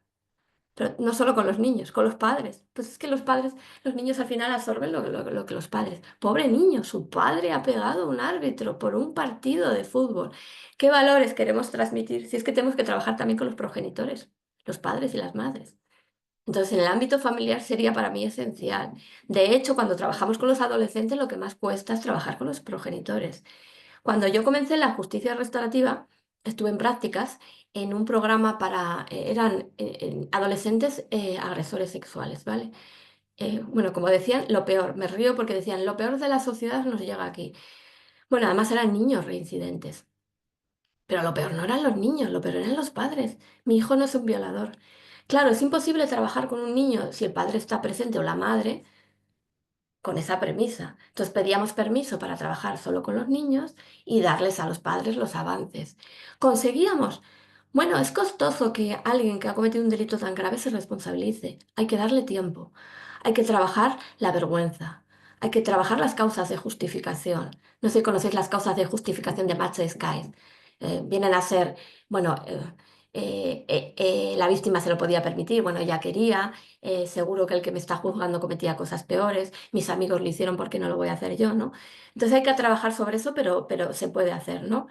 Pero no solo con los niños, con los padres. Pues es que los padres, los niños al final absorben lo que los padres. Pobre niño, su padre ha pegado a un árbitro por un partido de fútbol. ¿Qué valores queremos transmitir? Si es que tenemos que trabajar también con los progenitores, los padres y las madres. Entonces, en el ámbito familiar sería para mí esencial. De hecho, cuando trabajamos con los adolescentes, lo que más cuesta es trabajar con los progenitores. Cuando yo comencé en la justicia restaurativa, estuve en prácticas en un programa para, eran adolescentes agresores sexuales, ¿vale? Bueno, como decían, lo peor, me río porque decían, lo peor de la sociedad nos llega aquí. Bueno, además eran niños reincidentes. Pero lo peor no eran los niños, lo peor eran los padres. Mi hijo no es un violador. Claro, es imposible trabajar con un niño si el padre está presente o la madre con esa premisa. Entonces pedíamos permiso para trabajar solo con los niños y darles a los padres los avances. ¿Conseguíamos? Bueno, es costoso que alguien que ha cometido un delito tan grave se responsabilice. Hay que darle tiempo. Hay que trabajar la vergüenza. Hay que trabajar las causas de justificación. No sé si conocéis las causas de justificación de Matt Sky. Vienen a ser, bueno, la víctima se lo podía permitir, bueno, ella quería, seguro que el que me está juzgando cometía cosas peores, mis amigos lo hicieron, ¿porque no lo voy a hacer yo, no? Entonces hay que trabajar sobre eso, pero se puede hacer, ¿no?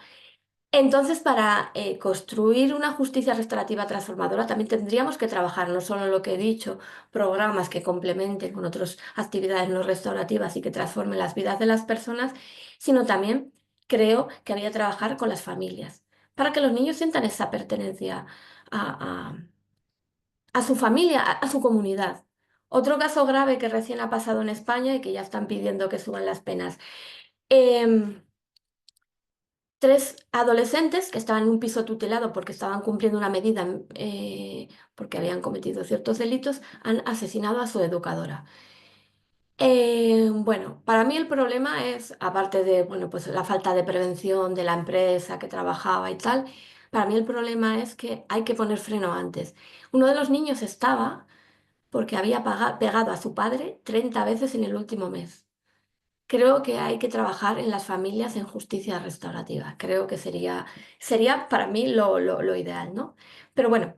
Entonces, para construir una justicia restaurativa transformadora, también tendríamos que trabajar no solo en lo que he dicho, programas que complementen con otras actividades no restaurativas y que transformen las vidas de las personas, sino también creo que había que trabajar con las familias, para que los niños sientan esa pertenencia a, a su familia, a su comunidad. Otro caso grave que recién ha pasado en España y que ya están pidiendo que suban las penas. Em, Tres adolescentes que estaban en un piso tutelado porque estaban cumpliendo una medida, porque habían cometido ciertos delitos, han asesinado a su educadora. Bueno, para mí el problema es, aparte de, bueno, pues la falta de prevención de la empresa que trabajaba y tal, para mí el problema es que hay que poner freno antes. Uno de los niños estaba porque había pegado a su padre 30 veces en el último mes. Creo que hay que trabajar en las familias en justicia restaurativa. Creo que sería para mí lo ideal, ¿no? Pero bueno,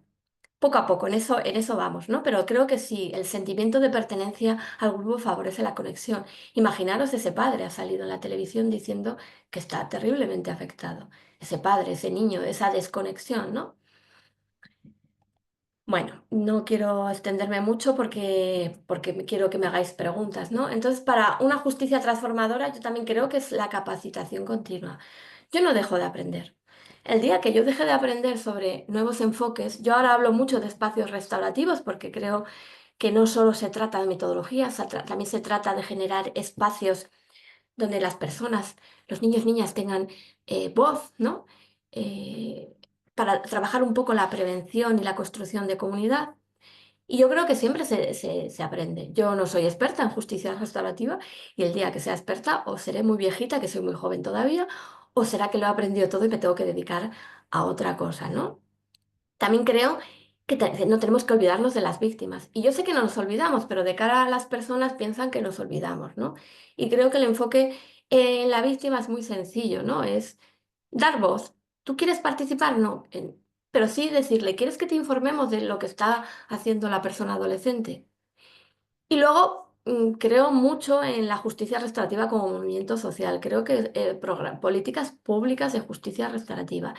poco a poco, en eso vamos, ¿no? Pero creo que sí, el sentimiento de pertenencia al grupo favorece la conexión. Imaginaros, ese padre ha salido en la televisión diciendo que está terriblemente afectado. Ese padre, ese niño, esa desconexión, ¿no? Bueno, no quiero extenderme mucho porque quiero que me hagáis preguntas, ¿no? Entonces, para una justicia transformadora, yo también creo que es la capacitación continua. Yo no dejo de aprender. El día que yo deje de aprender sobre nuevos enfoques, yo ahora hablo mucho de espacios restaurativos porque creo que no solo se trata de metodología, también se trata de generar espacios donde las personas, los niños, niñas tengan voz, ¿no? Eh, para trabajar un poco la prevención y la construcción de comunidad. Y yo creo que siempre se aprende. Yo no soy experta en justicia restaurativa y el día que sea experta o seré muy viejita, que soy muy joven todavía, o será que lo he aprendido todo y me tengo que dedicar a otra cosa, ¿no? También creo que no tenemos que olvidarnos de las víctimas. Y yo sé que no nos olvidamos, pero de cara a las personas piensan que nos olvidamos, ¿no? Y creo que el enfoque en la víctima es muy sencillo, ¿no? Es dar voz. ¿Tú quieres participar? No. Pero sí decirle, ¿quieres que te informemos de lo que está haciendo la persona adolescente? Y luego creo mucho en la justicia restaurativa como movimiento social. Creo que políticas públicas de justicia restaurativa.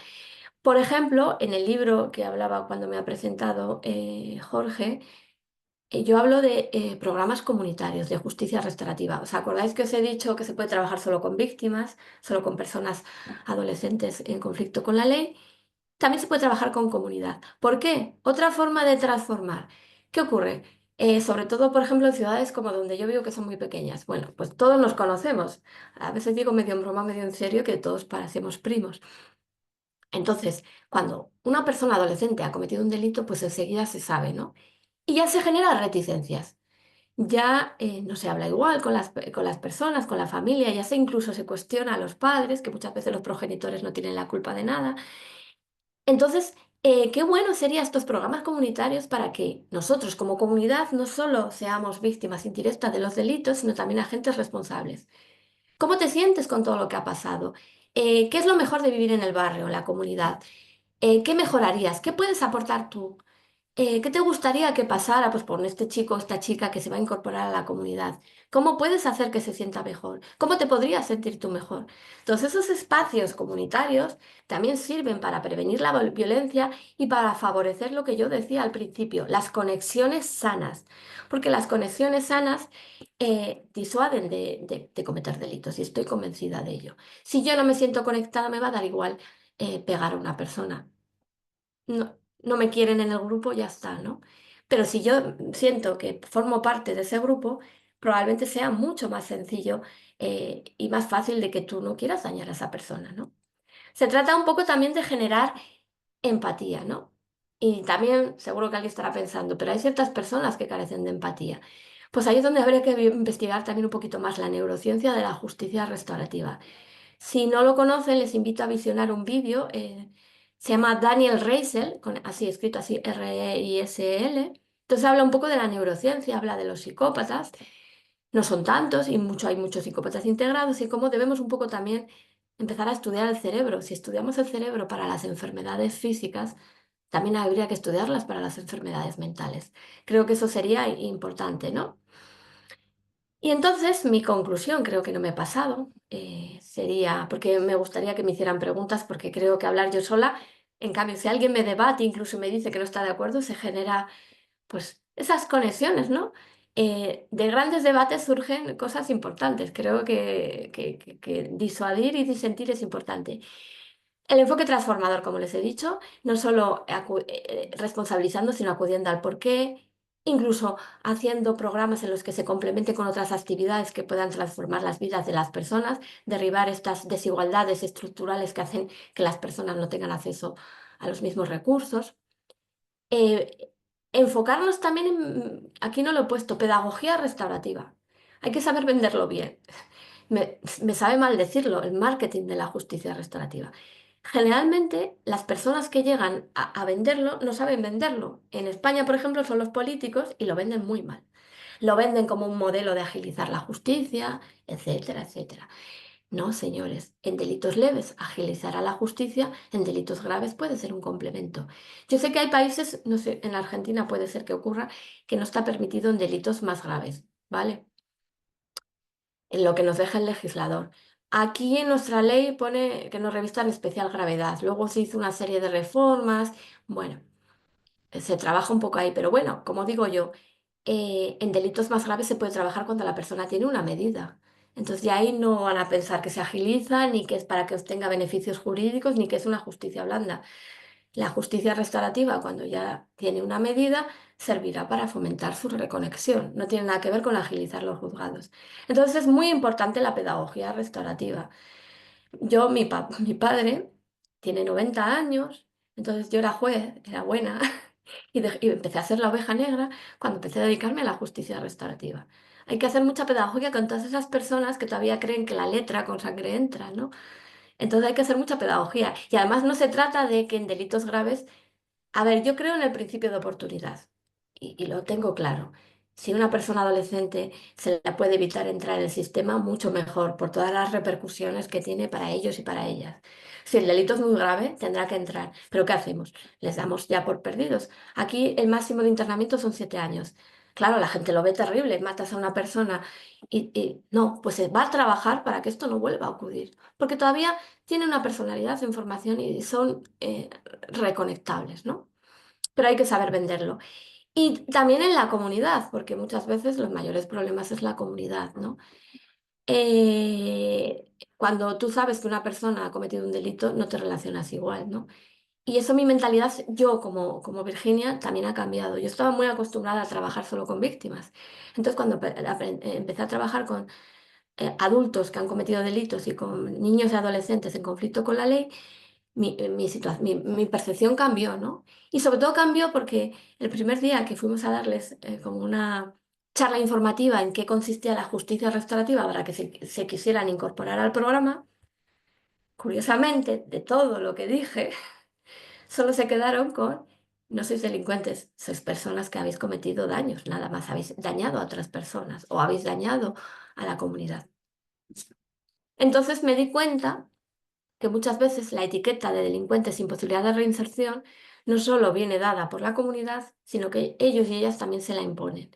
Por ejemplo, en el libro que hablaba cuando me ha presentado Jorge, yo hablo de programas comunitarios de justicia restaurativa. ¿Os acordáis que os he dicho que se puede trabajar solo con víctimas, solo con personas adolescentes en conflicto con la ley? También se puede trabajar con comunidad. ¿Por qué? Otra forma de transformar. ¿Qué ocurre? Sobre todo, por ejemplo, en ciudades como donde yo vivo, que son muy pequeñas. Bueno, pues todos nos conocemos. A veces digo medio en broma, medio en serio, que todos parecemos primos. Entonces, cuando una persona adolescente ha cometido un delito, pues enseguida se sabe, ¿no? Y ya se generan reticencias. Ya no se habla igual con las personas, con la familia, ya se incluso se cuestiona a los padres, que muchas veces los progenitores no tienen la culpa de nada. Entonces, qué bueno serían estos programas comunitarios para que nosotros como comunidad no solo seamos víctimas indirectas de los delitos, sino también agentes responsables. ¿Cómo te sientes con todo lo que ha pasado? ¿Qué es lo mejor de vivir en el barrio, en la comunidad? ¿Qué mejorarías? ¿Qué puedes aportar tú? ¿qué te gustaría que pasara pues, con este chico o esta chica que se va a incorporar a la comunidad? ¿Cómo puedes hacer que se sienta mejor? ¿Cómo te podrías sentir tú mejor? Entonces, esos espacios comunitarios también sirven para prevenir la violencia y para favorecer lo que yo decía al principio, las conexiones sanas. Porque las conexiones sanas disuaden de cometer delitos y estoy convencida de ello. Si yo no me siento conectada, me va a dar igual pegar a una persona. No, no me quieren en el grupo, ya está, ¿no? Pero si yo siento que formo parte de ese grupo, probablemente sea mucho más sencillo y más fácil de que tú no quieras dañar a esa persona, ¿no? Se trata un poco también de generar empatía, ¿no? Y también, seguro que alguien estará pensando, pero hay ciertas personas que carecen de empatía. Pues ahí es donde habría que investigar también un poquito más la neurociencia de la justicia restaurativa. Si no lo conocen, les invito a visionar un vídeo. Se llama Daniel Reisel, así escrito así, R-E-I-S-E-L. Entonces habla un poco de la neurociencia, habla de los psicópatas. No son tantos y hay muchos psicópatas integrados y cómo debemos un poco también empezar a estudiar el cerebro. Si estudiamos el cerebro para las enfermedades físicas, también habría que estudiarlas para las enfermedades mentales. Creo que eso sería importante, ¿no? Y entonces mi conclusión, creo que no me he pasado, sería, porque me gustaría que me hicieran preguntas, porque creo que hablar yo sola, en cambio, si alguien me debate, incluso me dice que no está de acuerdo, se genera pues esas conexiones, ¿no? De grandes debates surgen cosas importantes. Creo que disuadir y disentir es importante. El enfoque transformador, como les he dicho, no solo responsabilizando, sino acudiendo al porqué, incluso haciendo programas en los que se complemente con otras actividades que puedan transformar las vidas de las personas, derribar estas desigualdades estructurales que hacen que las personas no tengan acceso a los mismos recursos. Eh, Enfocarnos también en, aquí no lo he puesto, pedagogía restaurativa. Hay que saber venderlo bien. Me sabe mal decirlo, el marketing de la justicia restaurativa. Generalmente las personas que llegan a venderlo no saben venderlo. En España, por ejemplo, son los políticos y lo venden muy mal. Lo venden como un modelo de agilizar la justicia, etcétera, etcétera. No, señores, en delitos leves agilizará la justicia, en delitos graves puede ser un complemento. Yo sé que hay países, no sé, en la Argentina puede ser que ocurra, que no está permitido en delitos más graves, ¿vale? En lo que nos deja el legislador. Aquí en nuestra ley pone que nos revistan especial gravedad. Luego se hizo una serie de reformas. Bueno, se trabaja un poco ahí, pero bueno, como digo yo, en delitos más graves se puede trabajar cuando la persona tiene una medida. Entonces, de ahí no van a pensar que se agiliza, ni que es para que obtenga beneficios jurídicos, ni que es una justicia blanda. La justicia restaurativa, cuando ya tiene una medida, servirá para fomentar su reconexión. No tiene nada que ver con agilizar los juzgados. Entonces, es muy importante la pedagogía restaurativa. Mi padre tiene 90 años, entonces yo era juez, era buena, y empecé a hacer la oveja negra cuando empecé a dedicarme a la justicia restaurativa. Hay que hacer mucha pedagogía con todas esas personas que todavía creen que la letra con sangre entra, ¿no? Entonces hay que hacer mucha pedagogía. Y además no se trata de que en delitos graves, a ver, yo creo en el principio de oportunidad y lo tengo claro. Si una persona adolescente se le puede evitar entrar en el sistema, mucho mejor, por todas las repercusiones que tiene para ellos y para ellas. Si el delito es muy grave, tendrá que entrar. ¿Pero qué hacemos? Les damos ya por perdidos. Aquí el máximo de internamiento son 7 años. Claro, la gente lo ve terrible, matas a una persona no, pues se va a trabajar para que esto no vuelva a ocurrir, porque todavía tiene una personalidad en formación y son reconectables, ¿no? Pero hay que saber venderlo. Y también en la comunidad, porque muchas veces los mayores problemas es la comunidad, ¿no? Cuando tú sabes que una persona ha cometido un delito, no te relacionas igual, ¿no? Y eso mi mentalidad, yo como Virginia, también ha cambiado. Yo estaba muy acostumbrada a trabajar solo con víctimas. Entonces, cuando empecé a trabajar con adultos que han cometido delitos y con niños y adolescentes en conflicto con la ley, mi percepción cambió, ¿no? Y sobre todo cambió porque el primer día que fuimos a darles como una charla informativa en qué consistía la justicia restaurativa para que se quisieran incorporar al programa, curiosamente, de todo lo que dije, solo se quedaron con, no sois delincuentes, sois personas que habéis cometido daños, nada más habéis dañado a otras personas o habéis dañado a la comunidad. Entonces me di cuenta que muchas veces la etiqueta de delincuente sin posibilidad de reinserción no solo viene dada por la comunidad, sino que ellos y ellas también se la imponen.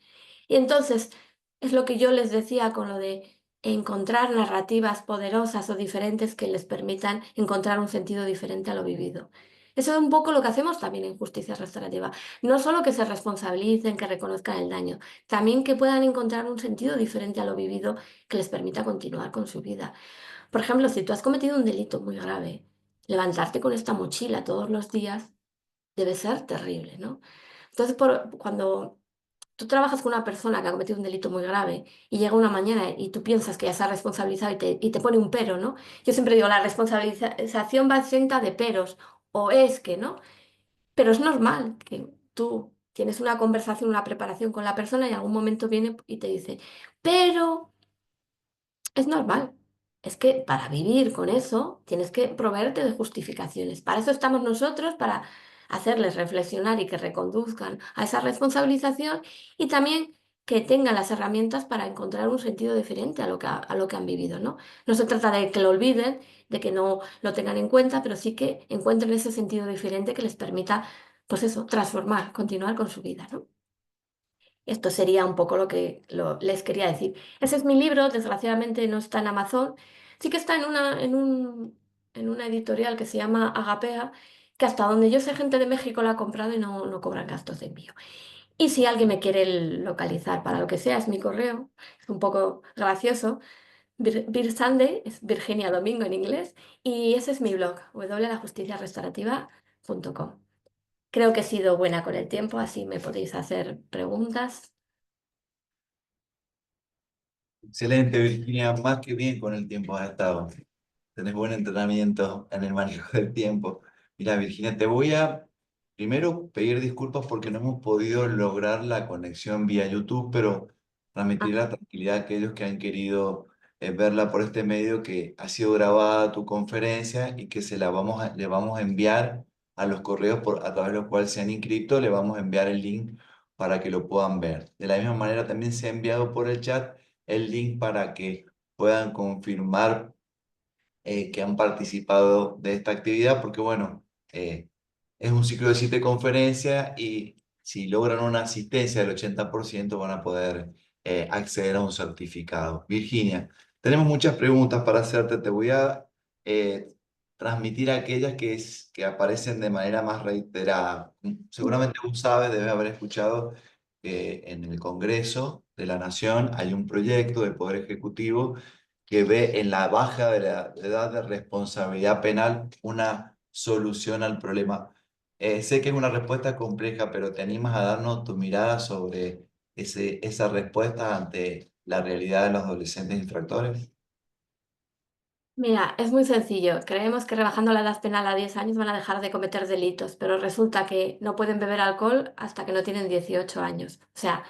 Y entonces es lo que yo les decía con lo de encontrar narrativas poderosas o diferentes que les permitan encontrar un sentido diferente a lo vivido. Eso es un poco lo que hacemos también en justicia restaurativa. No solo que se responsabilicen, que reconozcan el daño, también que puedan encontrar un sentido diferente a lo vivido que les permita continuar con su vida. Por ejemplo, si tú has cometido un delito muy grave, levantarte con esta mochila todos los días debe ser terrible, ¿no? Entonces, cuando tú trabajas con una persona que ha cometido un delito muy grave y llega una mañana y tú piensas que ya se ha responsabilizado y te pone un pero, ¿no? Yo siempre digo, la responsabilización va exenta de peros, o es que, ¿no? Pero es normal que tú tienes una conversación, una preparación con la persona y en algún momento viene y te dice, pero es normal. Es que para vivir con eso tienes que proveerte de justificaciones. Para eso estamos nosotros, para hacerles reflexionar y que reconduzcan a esa responsabilización y también que tengan las herramientas para encontrar un sentido diferente a lo que han vivido, ¿no? No se trata de que lo olviden, de que no lo tengan en cuenta, pero sí que encuentren ese sentido diferente que les permita, pues eso, transformar, continuar con su vida, ¿no? Esto sería un poco lo que les quería decir. Ese es mi libro, desgraciadamente no está en Amazon. Sí que está en una editorial que se llama Agapea, que hasta donde yo sé gente de México la ha comprado y no cobran gastos de envío. Y si alguien me quiere localizar para lo que sea, es mi correo, es un poco gracioso. Sunday es Virginia Domingo en inglés, y ese es mi blog, www.lajusticiarestaurativa.com. Creo que he sido buena con el tiempo, así me podéis hacer preguntas. Excelente, Virginia, más que bien con el tiempo has estado. Tenés buen entrenamiento en el manejo del tiempo. Mira, Virginia, te voy a primero pedir disculpas porque no hemos podido lograr la conexión vía YouTube, pero transmitir la tranquilidad a aquellos que han querido verla por este medio, que ha sido grabada tu conferencia y que le vamos a enviar a los correos a través de los cuales se han inscrito, le vamos a enviar el link para que lo puedan ver. De la misma manera, también se ha enviado por el chat el link para que puedan confirmar que han participado de esta actividad, porque bueno, es un ciclo de 7 conferencias y si logran una asistencia del 80% van a poder acceder a un certificado. Virginia, tenemos muchas preguntas para hacerte, te voy a transmitir aquellas que aparecen de manera más reiterada. Seguramente tú sabes, debes haber escuchado que en el Congreso de la Nación hay un proyecto del Poder Ejecutivo que ve en la baja de la edad de responsabilidad penal una solución al problema. Sé que es una respuesta compleja, pero ¿te animas a darnos tu mirada sobre esa respuesta ante la realidad de los adolescentes infractores? Mira, es muy sencillo. Creemos que rebajando la edad penal a 10 años van a dejar de cometer delitos, pero resulta que no pueden beber alcohol hasta que no tienen 18 años. O sea,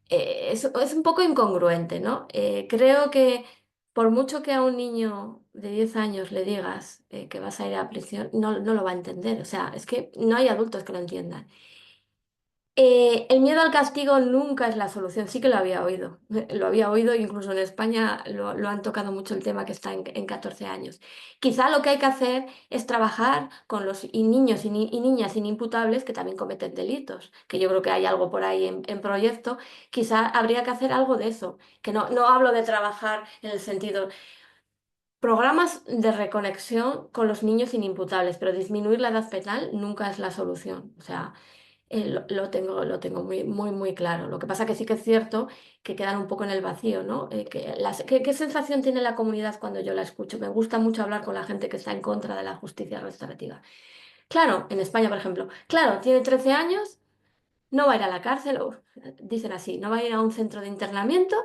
es un poco incongruente, ¿no? Creo que por mucho que a un niño de 10 años le digas que vas a ir a prisión, no lo va a entender. O sea, es que no hay adultos que lo entiendan. El miedo al castigo nunca es la solución, sí que lo había oído, lo había oído, incluso en España lo han tocado mucho el tema que está en 14 años. Quizá lo que hay que hacer es trabajar con los niños y niñas inimputables que también cometen delitos, que yo creo que hay algo por ahí en proyecto. Quizá habría que hacer algo de eso, que no hablo de trabajar en el sentido, programas de reconexión con los niños inimputables, pero disminuir la edad penal nunca es la solución. O sea, lo tengo muy claro. Lo que pasa que sí que es cierto que quedan un poco en el vacío, ¿no? ¿Qué sensación tiene la comunidad cuando yo la escucho? Me gusta mucho hablar con la gente que está en contra de la justicia restaurativa. Claro, en España, por ejemplo, claro, tiene 13 años, no va a ir a la cárcel, o dicen así, no va a ir a un centro de internamiento,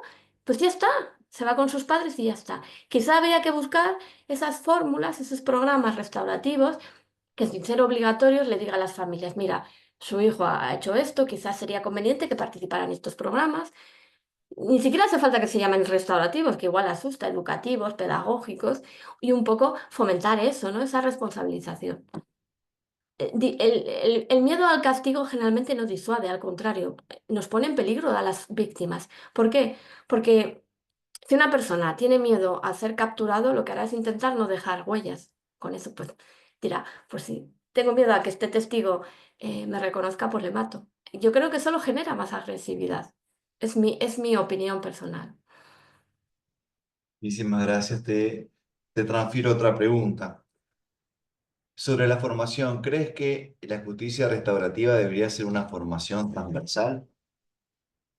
pues ya está, se va con sus padres y ya está. Quizá habría que buscar esas fórmulas, esos programas restaurativos que sin ser obligatorios le diga a las familias, mira, su hijo ha hecho esto, quizás sería conveniente que participaran en estos programas. Ni siquiera hace falta que se llamen restaurativos, que igual asusta, educativos, pedagógicos, y un poco fomentar eso, ¿no? Esa responsabilización. El miedo al castigo generalmente no disuade, al contrario, nos pone en peligro a las víctimas. ¿Por qué? Porque si una persona tiene miedo a ser capturado, lo que hará es intentar no dejar huellas. Con eso, pues dirá, pues sí, tengo miedo a que este testigo me reconozca, pues le mato. Yo creo que eso lo genera más agresividad. Es mi opinión personal. Muchísimas gracias. Te transfiero otra pregunta. Sobre la formación, ¿crees que la justicia restaurativa debería ser una formación transversal?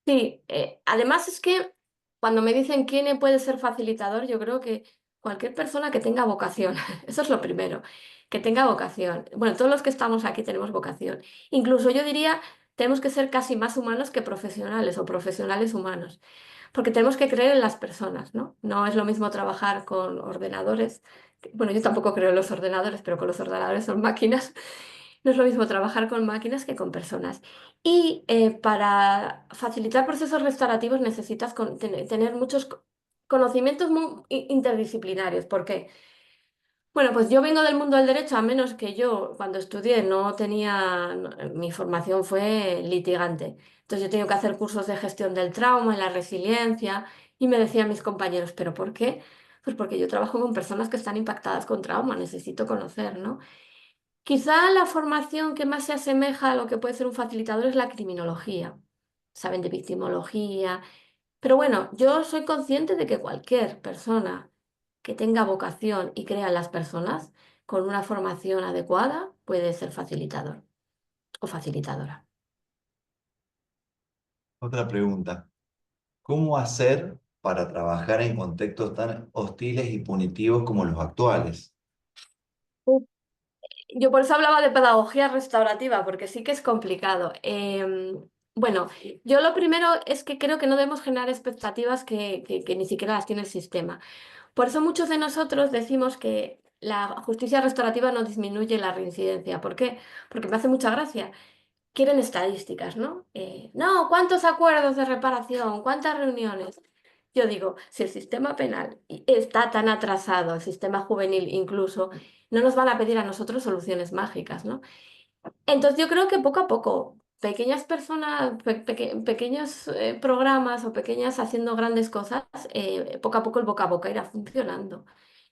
Sí, además es que cuando me dicen quién puede ser facilitador, yo creo que cualquier persona que tenga vocación, eso es lo primero, que tenga vocación. Bueno, todos los que estamos aquí tenemos vocación. Incluso yo diría, tenemos que ser casi más humanos que profesionales o profesionales humanos, porque tenemos que creer en las personas, ¿no? No es lo mismo trabajar con ordenadores. Bueno, yo tampoco creo en los ordenadores, pero con los ordenadores son máquinas. No es lo mismo trabajar con máquinas que con personas. Y para facilitar procesos restaurativos necesitas tener muchos conocimientos interdisciplinarios. ¿Por qué? Bueno, pues yo vengo del mundo del derecho, a menos que yo cuando estudié no tenía, mi formación fue litigante. Entonces yo he tenido que hacer cursos de gestión del trauma, en la resiliencia, y me decían mis compañeros, ¿pero por qué? Pues porque yo trabajo con personas que están impactadas con trauma, necesito conocer, ¿no? Quizá la formación que más se asemeja a lo que puede ser un facilitador es la criminología. Saben de victimología. Pero bueno, yo soy consciente de que cualquier persona que tenga vocación y crea en las personas, con una formación adecuada, puede ser facilitador o facilitadora. Otra pregunta. ¿Cómo hacer para trabajar en contextos tan hostiles y punitivos como los actuales? Yo por eso hablaba de pedagogía restaurativa, porque sí que es complicado. Bueno, yo lo primero es que creo que no debemos generar expectativas que ni siquiera las tiene el sistema. Por eso muchos de nosotros decimos que la justicia restaurativa no disminuye la reincidencia. ¿Por qué? Porque me hace mucha gracia. Quieren estadísticas, ¿no? No, ¿cuántos acuerdos de reparación? ¿Cuántas reuniones? Yo digo, si el sistema penal está tan atrasado, el sistema juvenil incluso, no nos van a pedir a nosotros soluciones mágicas, ¿no? Entonces yo creo que poco a poco, pequeñas personas, pequeños programas o pequeñas haciendo grandes cosas, poco a poco el boca a boca irá funcionando.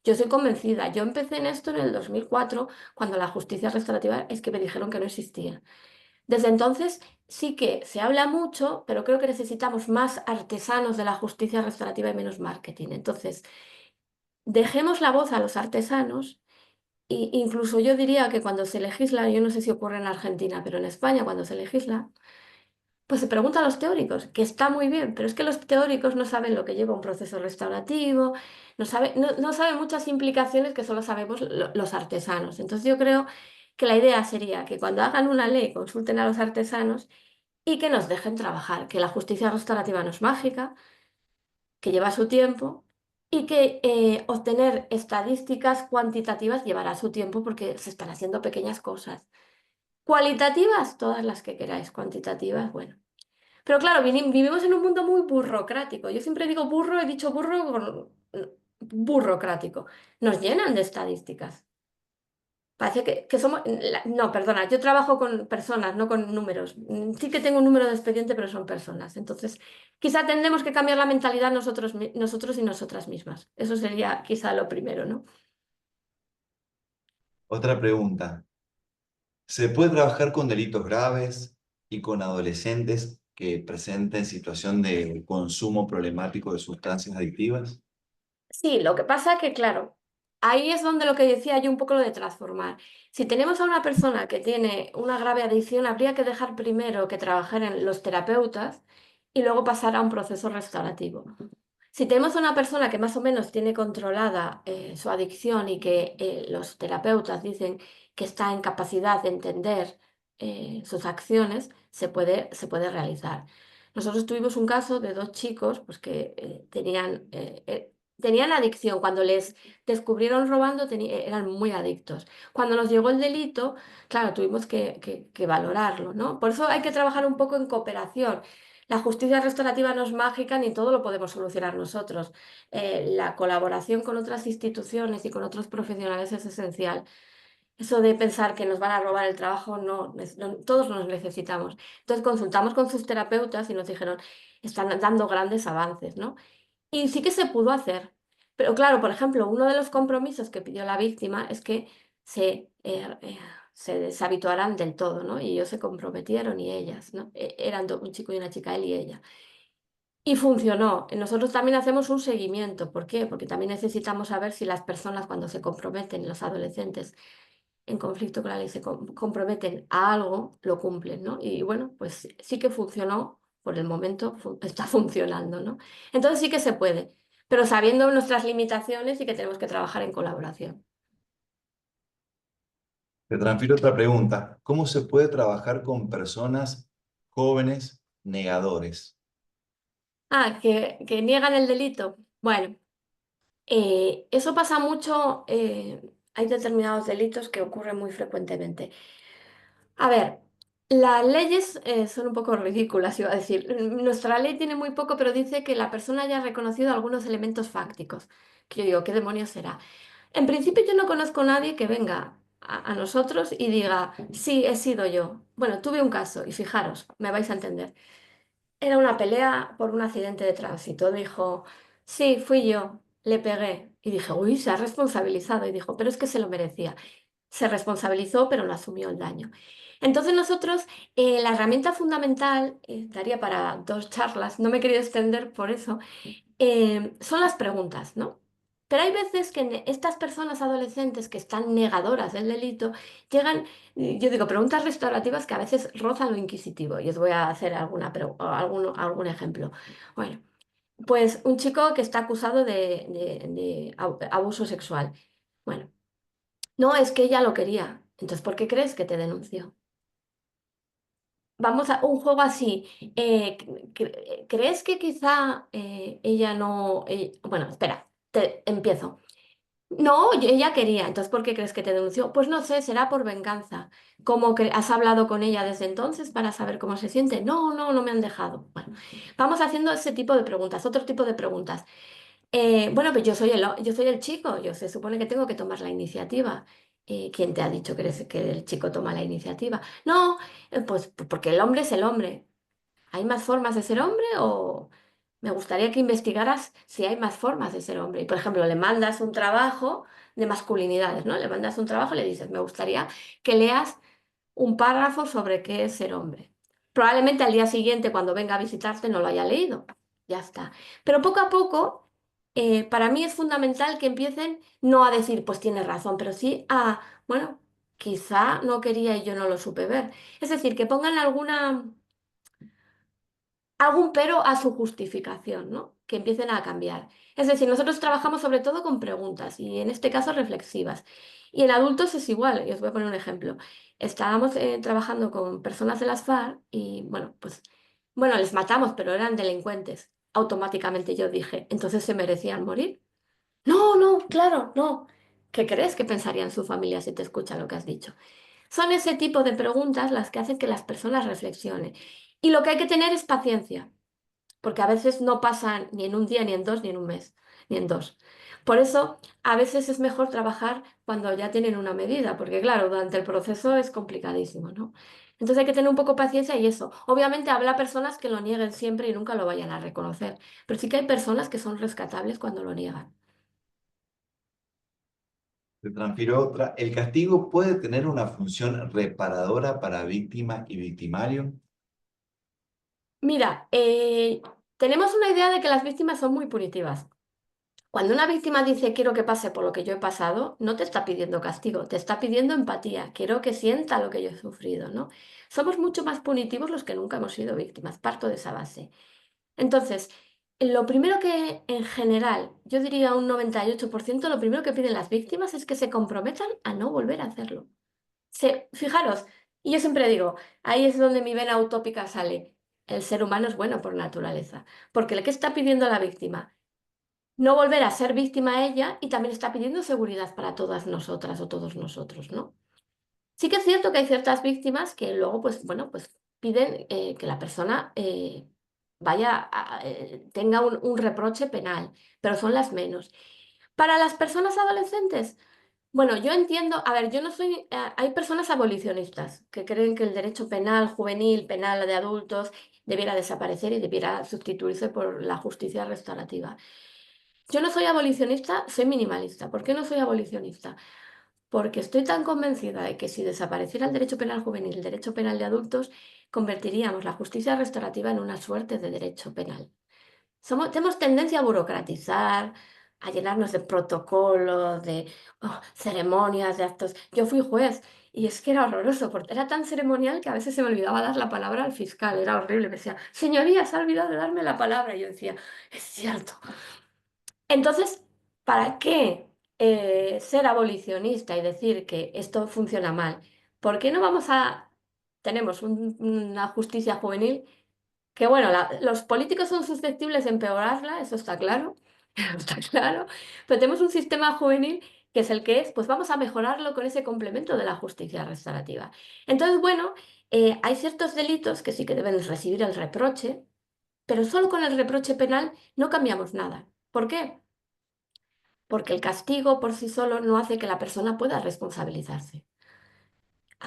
Yo soy convencida, yo empecé en esto en el 2004, cuando la justicia restaurativa es que me dijeron que no existía. Desde entonces sí que se habla mucho, pero creo que necesitamos más artesanos de la justicia restaurativa y menos marketing. Entonces, dejemos la voz a los artesanos. Y incluso yo diría que cuando se legisla, yo no sé si ocurre en Argentina, pero en España cuando se legisla, pues se pregunta a los teóricos, que está muy bien, pero es que los teóricos no saben lo que lleva un proceso restaurativo, no saben muchas implicaciones que solo sabemos los artesanos. Entonces yo creo que la idea sería que cuando hagan una ley consulten a los artesanos y que nos dejen trabajar, que la justicia restaurativa no es mágica, que lleva su tiempo y que obtener estadísticas cuantitativas llevará su tiempo porque se están haciendo pequeñas cosas. Cualitativas, todas las que queráis, cuantitativas, bueno. Pero claro, vivimos en un mundo muy burocrático. Yo siempre digo burro, he dicho burro burocrático. Nos llenan de estadísticas. Parece que somos... No, perdona, yo trabajo con personas, no con números. Sí que tengo un número de expediente, pero son personas. Entonces, quizá tendremos que cambiar la mentalidad nosotros y nosotras mismas. Eso sería quizá lo primero, ¿no? Otra pregunta. ¿Se puede trabajar con delitos graves y con adolescentes que presenten situación de consumo problemático de sustancias adictivas? Sí, lo que pasa que, claro, ahí es donde lo que decía yo un poco lo de transformar. Si tenemos a una persona que tiene una grave adicción, habría que dejar primero que trabajar en los terapeutas y luego pasar a un proceso restaurativo. Si tenemos a una persona que más o menos tiene controlada su adicción y que los terapeutas dicen que está en capacidad de entender sus acciones, se puede realizar. Nosotros tuvimos un caso de dos chicos pues, que tenían adicción. Cuando les descubrieron robando, eran muy adictos. Cuando nos llegó el delito, claro, tuvimos que valorarlo, ¿no? Por eso hay que trabajar un poco en cooperación. La justicia restaurativa no es mágica ni todo lo podemos solucionar nosotros. La colaboración con otras instituciones y con otros profesionales es esencial. Eso de pensar que nos van a robar el trabajo, no, todos nos necesitamos. Entonces consultamos con sus terapeutas y nos dijeron, están dando grandes avances, ¿no? Y sí que se pudo hacer. Pero claro, por ejemplo, uno de los compromisos que pidió la víctima es que se se deshabituaran del todo, ¿no? Y ellos se comprometieron y ellas, ¿no? Eran un chico y una chica, él y ella. Y funcionó. Nosotros también hacemos un seguimiento. ¿Por qué? Porque también necesitamos saber si las personas cuando se comprometen, los adolescentes en conflicto con la ley, se comprometen a algo, lo cumplen, ¿no? Y bueno, pues sí que funcionó, por el momento está funcionando, ¿no? Entonces sí que se puede, pero sabiendo nuestras limitaciones y que tenemos que trabajar en colaboración. Te transfiero otra pregunta. ¿Cómo se puede trabajar con personas jóvenes negadores? Ah, que niegan el delito. Bueno, eso pasa mucho, hay determinados delitos que ocurren muy frecuentemente. A ver, las leyes son un poco ridículas, iba a decir. Nuestra ley tiene muy poco, pero dice que la persona haya reconocido algunos elementos fácticos. Que yo digo, ¿qué demonios será? En principio yo no conozco a nadie que venga a nosotros y diga, sí, he sido yo. Bueno, tuve un caso, y fijaros, me vais a entender. Era una pelea por un accidente de tránsito. Dijo, sí, fui yo, le pegué. Y dije, uy, se ha responsabilizado. Y dijo, pero es que se lo merecía. Se responsabilizó, pero no asumió el daño. Entonces nosotros, la herramienta fundamental, daría para 2 charlas, no me he querido extender por eso, son las preguntas, ¿no? Pero hay veces que estas personas adolescentes que están negadoras del delito llegan, yo digo, preguntas restaurativas que a veces rozan lo inquisitivo. Y os voy a hacer algún ejemplo. Bueno, pues un chico que está acusado de abuso sexual. Bueno, no, es que ella lo quería. Entonces, ¿por qué crees que te denunció? Vamos a un juego así. ¿Crees que quizá ella no... bueno, espera, empiezo. No, ella quería. Entonces, ¿por qué crees que te denunció? Pues no sé, será por venganza. ¿Cómo has hablado con ella desde entonces para saber cómo se siente? No, no, no me han dejado. Bueno, vamos haciendo ese tipo de preguntas, otro tipo de preguntas. Bueno, pues yo soy el chico, yo se supone que tengo que tomar la iniciativa. ¿Quién te ha dicho que el chico toma la iniciativa? No, pues porque el hombre es el hombre. ¿Hay más formas de ser hombre o me gustaría que investigaras si hay más formas de ser hombre? Y, por ejemplo, le mandas un trabajo de masculinidades, ¿no? Le mandas un trabajo y le dices, me gustaría que leas un párrafo sobre qué es ser hombre. Probablemente al día siguiente, cuando venga a visitarte, no lo haya leído. Ya está. Pero poco a poco, para mí es fundamental que empiecen no a decir, pues tienes razón, pero sí a, bueno, quizá no quería y yo no lo supe ver. Es decir, que pongan algún pero a su justificación, ¿no? Que empiecen a cambiar. Es decir, nosotros trabajamos sobre todo con preguntas y en este caso reflexivas. Y en adultos es igual, y os voy a poner un ejemplo. Estábamos trabajando con personas de las FARC y bueno, pues, bueno, les matamos, pero eran delincuentes. Automáticamente yo dije, entonces se merecían morir. No, no, claro, no. ¿Qué crees que pensarían su familia si te escucha lo que has dicho? Son ese tipo de preguntas las que hacen que las personas reflexionen. Y lo que hay que tener es paciencia, porque a veces no pasan ni en un día, ni en dos, ni en un mes, ni en dos. Por eso, a veces es mejor trabajar cuando ya tienen una medida, porque claro, durante el proceso es complicadísimo, ¿no? Entonces hay que tener un poco paciencia y eso. Obviamente habrá personas que lo nieguen siempre y nunca lo vayan a reconocer, pero sí que hay personas que son rescatables cuando lo niegan. Te transfiero otra. ¿El castigo puede tener una función reparadora para víctima y victimario? Mira, tenemos una idea de que las víctimas son muy punitivas. Cuando una víctima dice quiero que pase por lo que yo he pasado, no te está pidiendo castigo, te está pidiendo empatía, quiero que sienta lo que yo he sufrido, ¿no? Somos mucho más punitivos los que nunca hemos sido víctimas, parto de esa base. Entonces, lo primero que en general, yo diría un 98%, lo primero que piden las víctimas es que se comprometan a no volver a hacerlo. Fijaros, y yo siempre digo, ahí es donde mi vena utópica sale. El ser humano es bueno por naturaleza, porque el que está pidiendo a la víctima no volver a ser víctima ella y también está pidiendo seguridad para todas nosotras o todos nosotros, ¿no? Sí que es cierto que hay ciertas víctimas que luego, pues, bueno, pues piden que la persona tenga un reproche penal, pero son las menos. Para las personas adolescentes, bueno, yo entiendo, a ver, yo no soy, hay personas abolicionistas que creen que el derecho penal, juvenil, penal de adultos, debiera desaparecer y debiera sustituirse por la justicia restaurativa. Yo no soy abolicionista, soy minimalista. ¿Por qué no soy abolicionista? porque estoy tan convencida de que si desapareciera el derecho penal juvenil, el derecho penal de adultos, convertiríamos la justicia restaurativa en una suerte de derecho penal. Tenemos tendencia a burocratizar, a llenarnos de protocolos, de ceremonias, de actos. Yo fui juez y es que era horroroso, porque era tan ceremonial que a veces se me olvidaba dar la palabra al fiscal, era horrible. Me decía, señoría, se ha olvidado de darme la palabra. Y yo decía, es cierto. Entonces, ¿para qué ser abolicionista y decir que esto funciona mal? ¿Por qué no vamos a... Tenemos una justicia juvenil que bueno, los políticos son susceptibles de empeorarla, eso está claro, eso está claro, pero tenemos un sistema juvenil que es el que es, pues vamos a mejorarlo con ese complemento de la justicia restaurativa. Entonces, bueno, hay ciertos delitos que sí que deben recibir el reproche, pero solo con el reproche penal no cambiamos nada. ¿Por qué? Porque el castigo por sí solo no hace que la persona pueda responsabilizarse.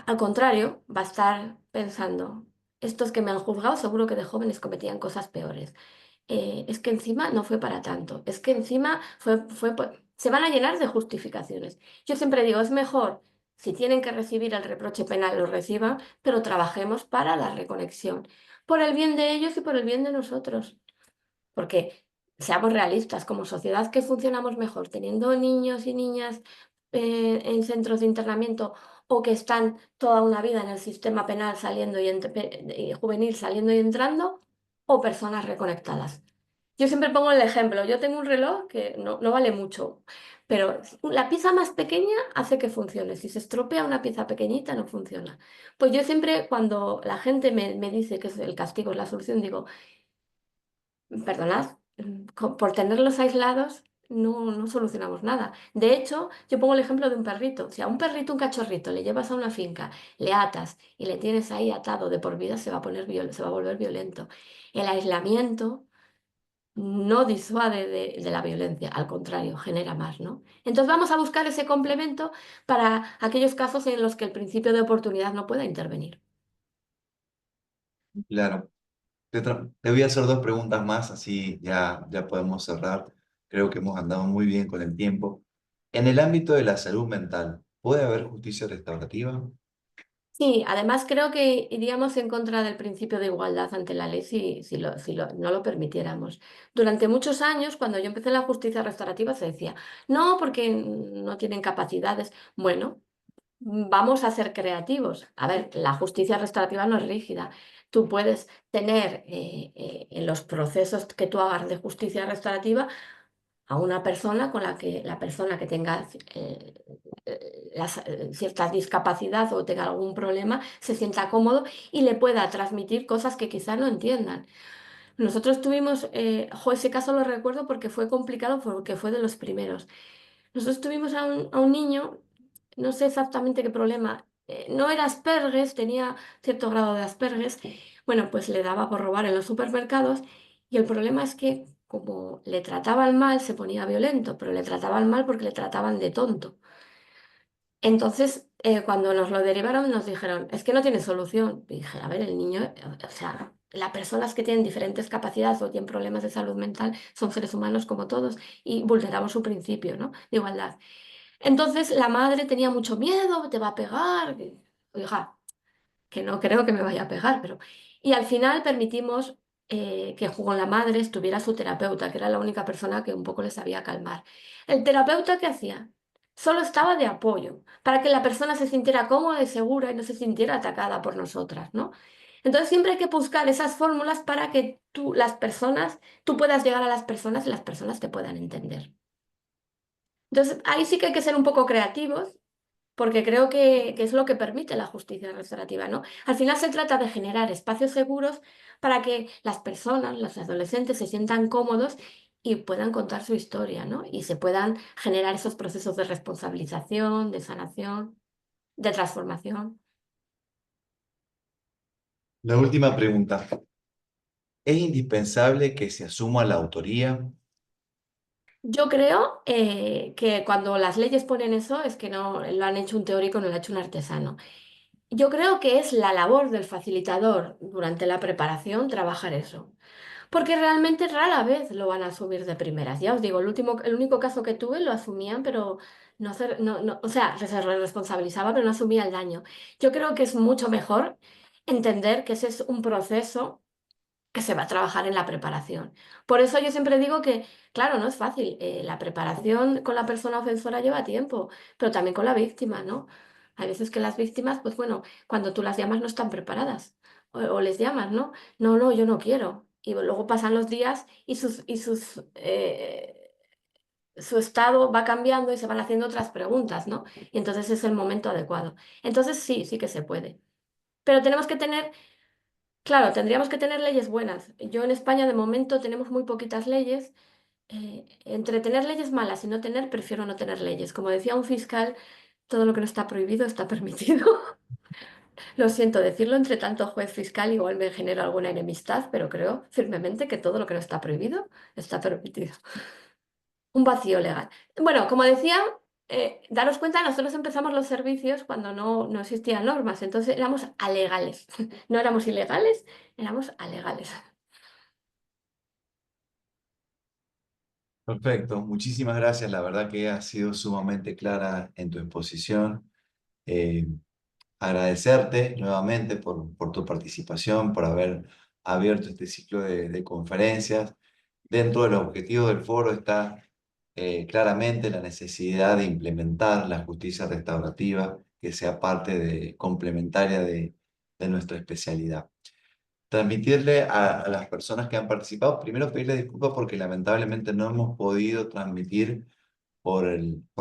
Al contrario, va a estar pensando, estos que me han juzgado seguro que de jóvenes cometían cosas peores. Es que encima no fue para tanto, es que encima se van a llenar de justificaciones. Yo siempre digo, es mejor, si tienen que recibir el reproche penal, lo reciban, pero trabajemos para la reconexión, por el bien de ellos y por el bien de nosotros. Porque seamos realistas, como sociedad, ¿qué funcionamos mejor? Teniendo niños y niñas en centros de internamiento o que están toda una vida en el sistema penal saliendo y juvenil saliendo y entrando, o personas reconectadas. Yo siempre pongo el ejemplo, yo tengo un reloj que no vale mucho, pero la pieza más pequeña hace que funcione. Si se estropea una pieza pequeñita, no funciona. Pues yo siempre, cuando la gente me dice que el castigo es la solución, digo, perdonad, por tenerlos aislados no solucionamos nada. De hecho, yo pongo el ejemplo de un perrito. Si a un perrito, un cachorrito, le llevas a una finca, le atas y le tienes ahí atado de por vida, se va a se va a volver violento. El aislamiento no disuade de la violencia, al contrario, genera más, ¿no? Entonces vamos a buscar ese complemento para aquellos casos en los que el principio de oportunidad no pueda intervenir. Claro. Te voy a hacer dos preguntas más, así ya podemos cerrar. Creo que hemos andado muy bien con el tiempo. En el ámbito de la salud mental, ¿puede haber justicia restaurativa? Sí, además creo que iríamos en contra del principio de igualdad ante la ley si no lo permitiéramos. Durante muchos años, cuando yo empecé la justicia restaurativa, se decía, no, porque no tienen capacidades. Bueno, vamos a ser creativos. A ver, la justicia restaurativa no es rígida. Tú puedes tener en los procesos que tú hagas de justicia restaurativa a una persona con la persona que tenga cierta discapacidad o tenga algún problema se sienta cómodo y le pueda transmitir cosas que quizá no entiendan. Nosotros tuvimos, ese caso lo recuerdo porque fue complicado, porque fue de los primeros. Nosotros tuvimos a un niño, no sé exactamente qué problema, no era Asperger, tenía cierto grado de Asperger. Bueno, pues le daba por robar en los supermercados y el problema es que como le trataban mal, se ponía violento, pero le trataban mal porque le trataban de tonto. Entonces, cuando nos lo derivaron, nos dijeron, es que no tiene solución. Y dije, a ver, el niño, o sea, las personas que tienen diferentes capacidades o tienen problemas de salud mental son seres humanos como todos y vulneramos su principio, ¿no?, de igualdad. Entonces, la madre tenía mucho miedo, te va a pegar. Oiga, que no creo que me vaya a pegar, pero... Y al final permitimos que con la madre estuviera su terapeuta, que era la única persona que un poco le sabía calmar. ¿El terapeuta qué hacía? Solo estaba de apoyo, para que la persona se sintiera cómoda y segura y no se sintiera atacada por nosotras, ¿no? Entonces siempre hay que buscar esas fórmulas para que tú puedas llegar a las personas y las personas te puedan entender. Entonces ahí sí que hay que ser un poco creativos porque creo que es lo que permite la justicia restaurativa, ¿no? Al final se trata de generar espacios seguros para que las personas, los adolescentes, se sientan cómodos y puedan contar su historia, ¿no? Y se puedan generar esos procesos de responsabilización, de sanación, de transformación. La última pregunta. ¿Es indispensable que se asuma la autoría? Yo creo que cuando las leyes ponen eso es que no lo han hecho un teórico, no lo ha hecho un artesano. Yo creo que es la labor del facilitador durante la preparación trabajar eso. Porque realmente rara vez lo van a asumir de primeras. Ya os digo, el único caso que tuve lo asumían, pero o sea, se responsabilizaba, pero no asumía el daño. Yo creo que es mucho mejor entender que ese es un proceso que se va a trabajar en la preparación. Por eso yo siempre digo que, claro, no es fácil. La preparación con la persona ofensora lleva tiempo, pero también con la víctima, ¿no? Hay veces que las víctimas, pues bueno, cuando tú las llamas no están preparadas. O les llamas, ¿no? No, no, yo no quiero. Y luego pasan los días y su estado va cambiando y se van haciendo otras preguntas, ¿no? Y entonces es el momento adecuado. Entonces sí, sí que se puede. Pero tenemos que tener. Claro, tendríamos que tener leyes buenas. Yo en España de momento tenemos muy poquitas leyes. Entre tener leyes malas y no tener, prefiero no tener leyes. Como decía un fiscal, todo lo que no está prohibido está permitido. Lo siento decirlo, entre tanto juez fiscal igual me genera alguna enemistad, pero creo firmemente que todo lo que no está prohibido está permitido. Un vacío legal. Bueno, como decía, daros cuenta, nosotros empezamos los servicios cuando no existían normas, entonces éramos alegales. No éramos ilegales, éramos alegales. Perfecto, muchísimas gracias. La verdad que has sido sumamente clara en tu exposición. Eh, Agradecerte nuevamente por tu participación, por haber abierto este ciclo de conferencias. Dentro de los objetivos del foro está claramente la necesidad de implementar la justicia restaurativa, que sea parte complementaria de nuestra especialidad. Transmitirle a las personas que han participado, primero pedirle disculpas porque lamentablemente no hemos podido transmitir por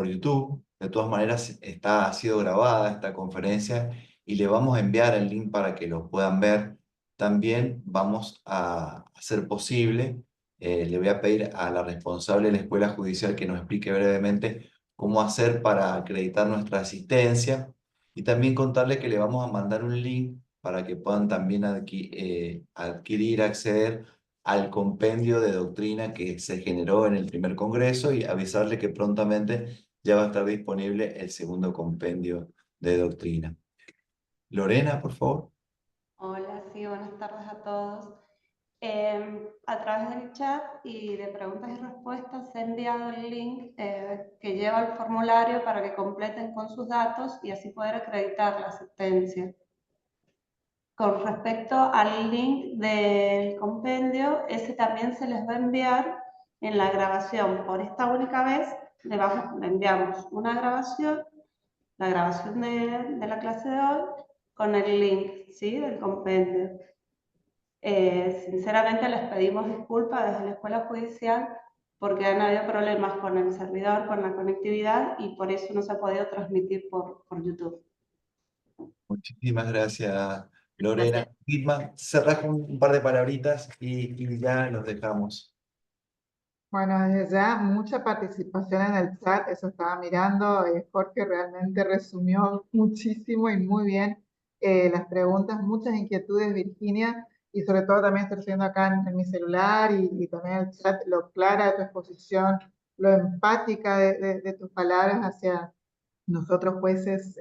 YouTube. De todas maneras, ha sido grabada esta conferencia y le vamos a enviar el link para que lo puedan ver. También vamos a hacer posible, le voy a pedir a la responsable de la Escuela Judicial que nos explique brevemente cómo hacer para acreditar nuestra asistencia y también contarle que le vamos a mandar un link para que puedan también adquirir, acceder al compendio de doctrina que se generó en el primer congreso y avisarle que prontamente ya va a estar disponible el segundo compendio de doctrina. Lorena, por favor. Hola, sí, buenas tardes a todos. A través del chat y de preguntas y respuestas he enviado el link que lleva el formulario para que completen con sus datos y así poder acreditar la asistencia. Con respecto al link del compendio, ese también se les va a enviar en la grabación. Por esta única vez le enviamos una grabación, la grabación de la clase de hoy, con el link, ¿sí?, del compendio. Sinceramente les pedimos disculpas desde la Escuela Judicial porque han habido problemas con el servidor, con la conectividad y por eso no se ha podido transmitir por YouTube. Muchísimas gracias, Un placer. Lorena. Gitman, cerrás con un par de palabritas y ya nos dejamos. Bueno, desde ya mucha participación en el chat, eso estaba mirando. Jorge realmente resumió muchísimo y muy bien las preguntas, muchas inquietudes, Virginia, y sobre todo también estoy haciendo acá en mi celular y también el chat, lo clara de tu exposición, lo empática de tus palabras hacia nosotros jueces,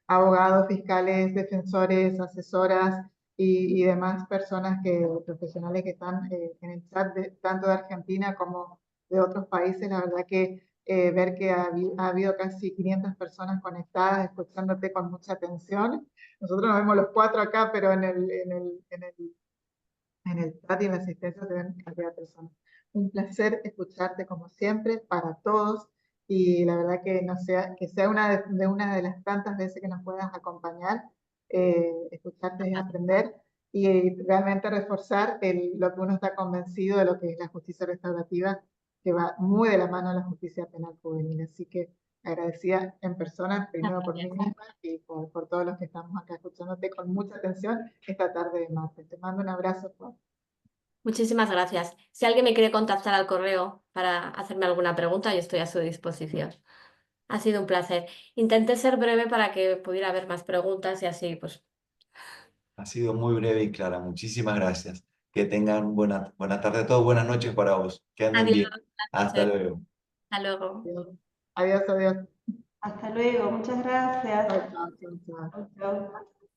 abogados, fiscales, defensores, asesoras y demás personas profesionales que están en el chat, tanto de Argentina como de otros países. La verdad que ver que ha habido casi 500 personas conectadas, escuchándote con mucha atención. Nosotros nos vemos los cuatro acá, pero en el chat y en la asistencia se ven cantidad de personas. Un placer escucharte como siempre para todos y la verdad que no sea, que sea una de las tantas veces que nos puedas acompañar, escucharte es aprender y realmente reforzar lo que uno está convencido de lo que es la justicia restaurativa, que va muy de la mano de la justicia penal juvenil. Así que agradecida en persona, primero por mí misma y por todos los que estamos acá escuchándote con mucha atención esta tarde de martes. Te mando un abrazo fuerte. Muchísimas gracias. Si alguien me quiere contactar al correo para hacerme alguna pregunta, yo estoy a su disposición. Ha sido un placer. Intenté ser breve para que pudiera haber más preguntas y así, pues. Ha sido muy breve y clara. Muchísimas gracias. Que tengan buena tarde a todos. Buenas noches para vos. Que anden Adiós. bien. Hasta luego. Hasta luego. Adiós, adiós. Adiós. Hasta luego, muchas gracias. Chao, chao, chao, chao. Chau, chau.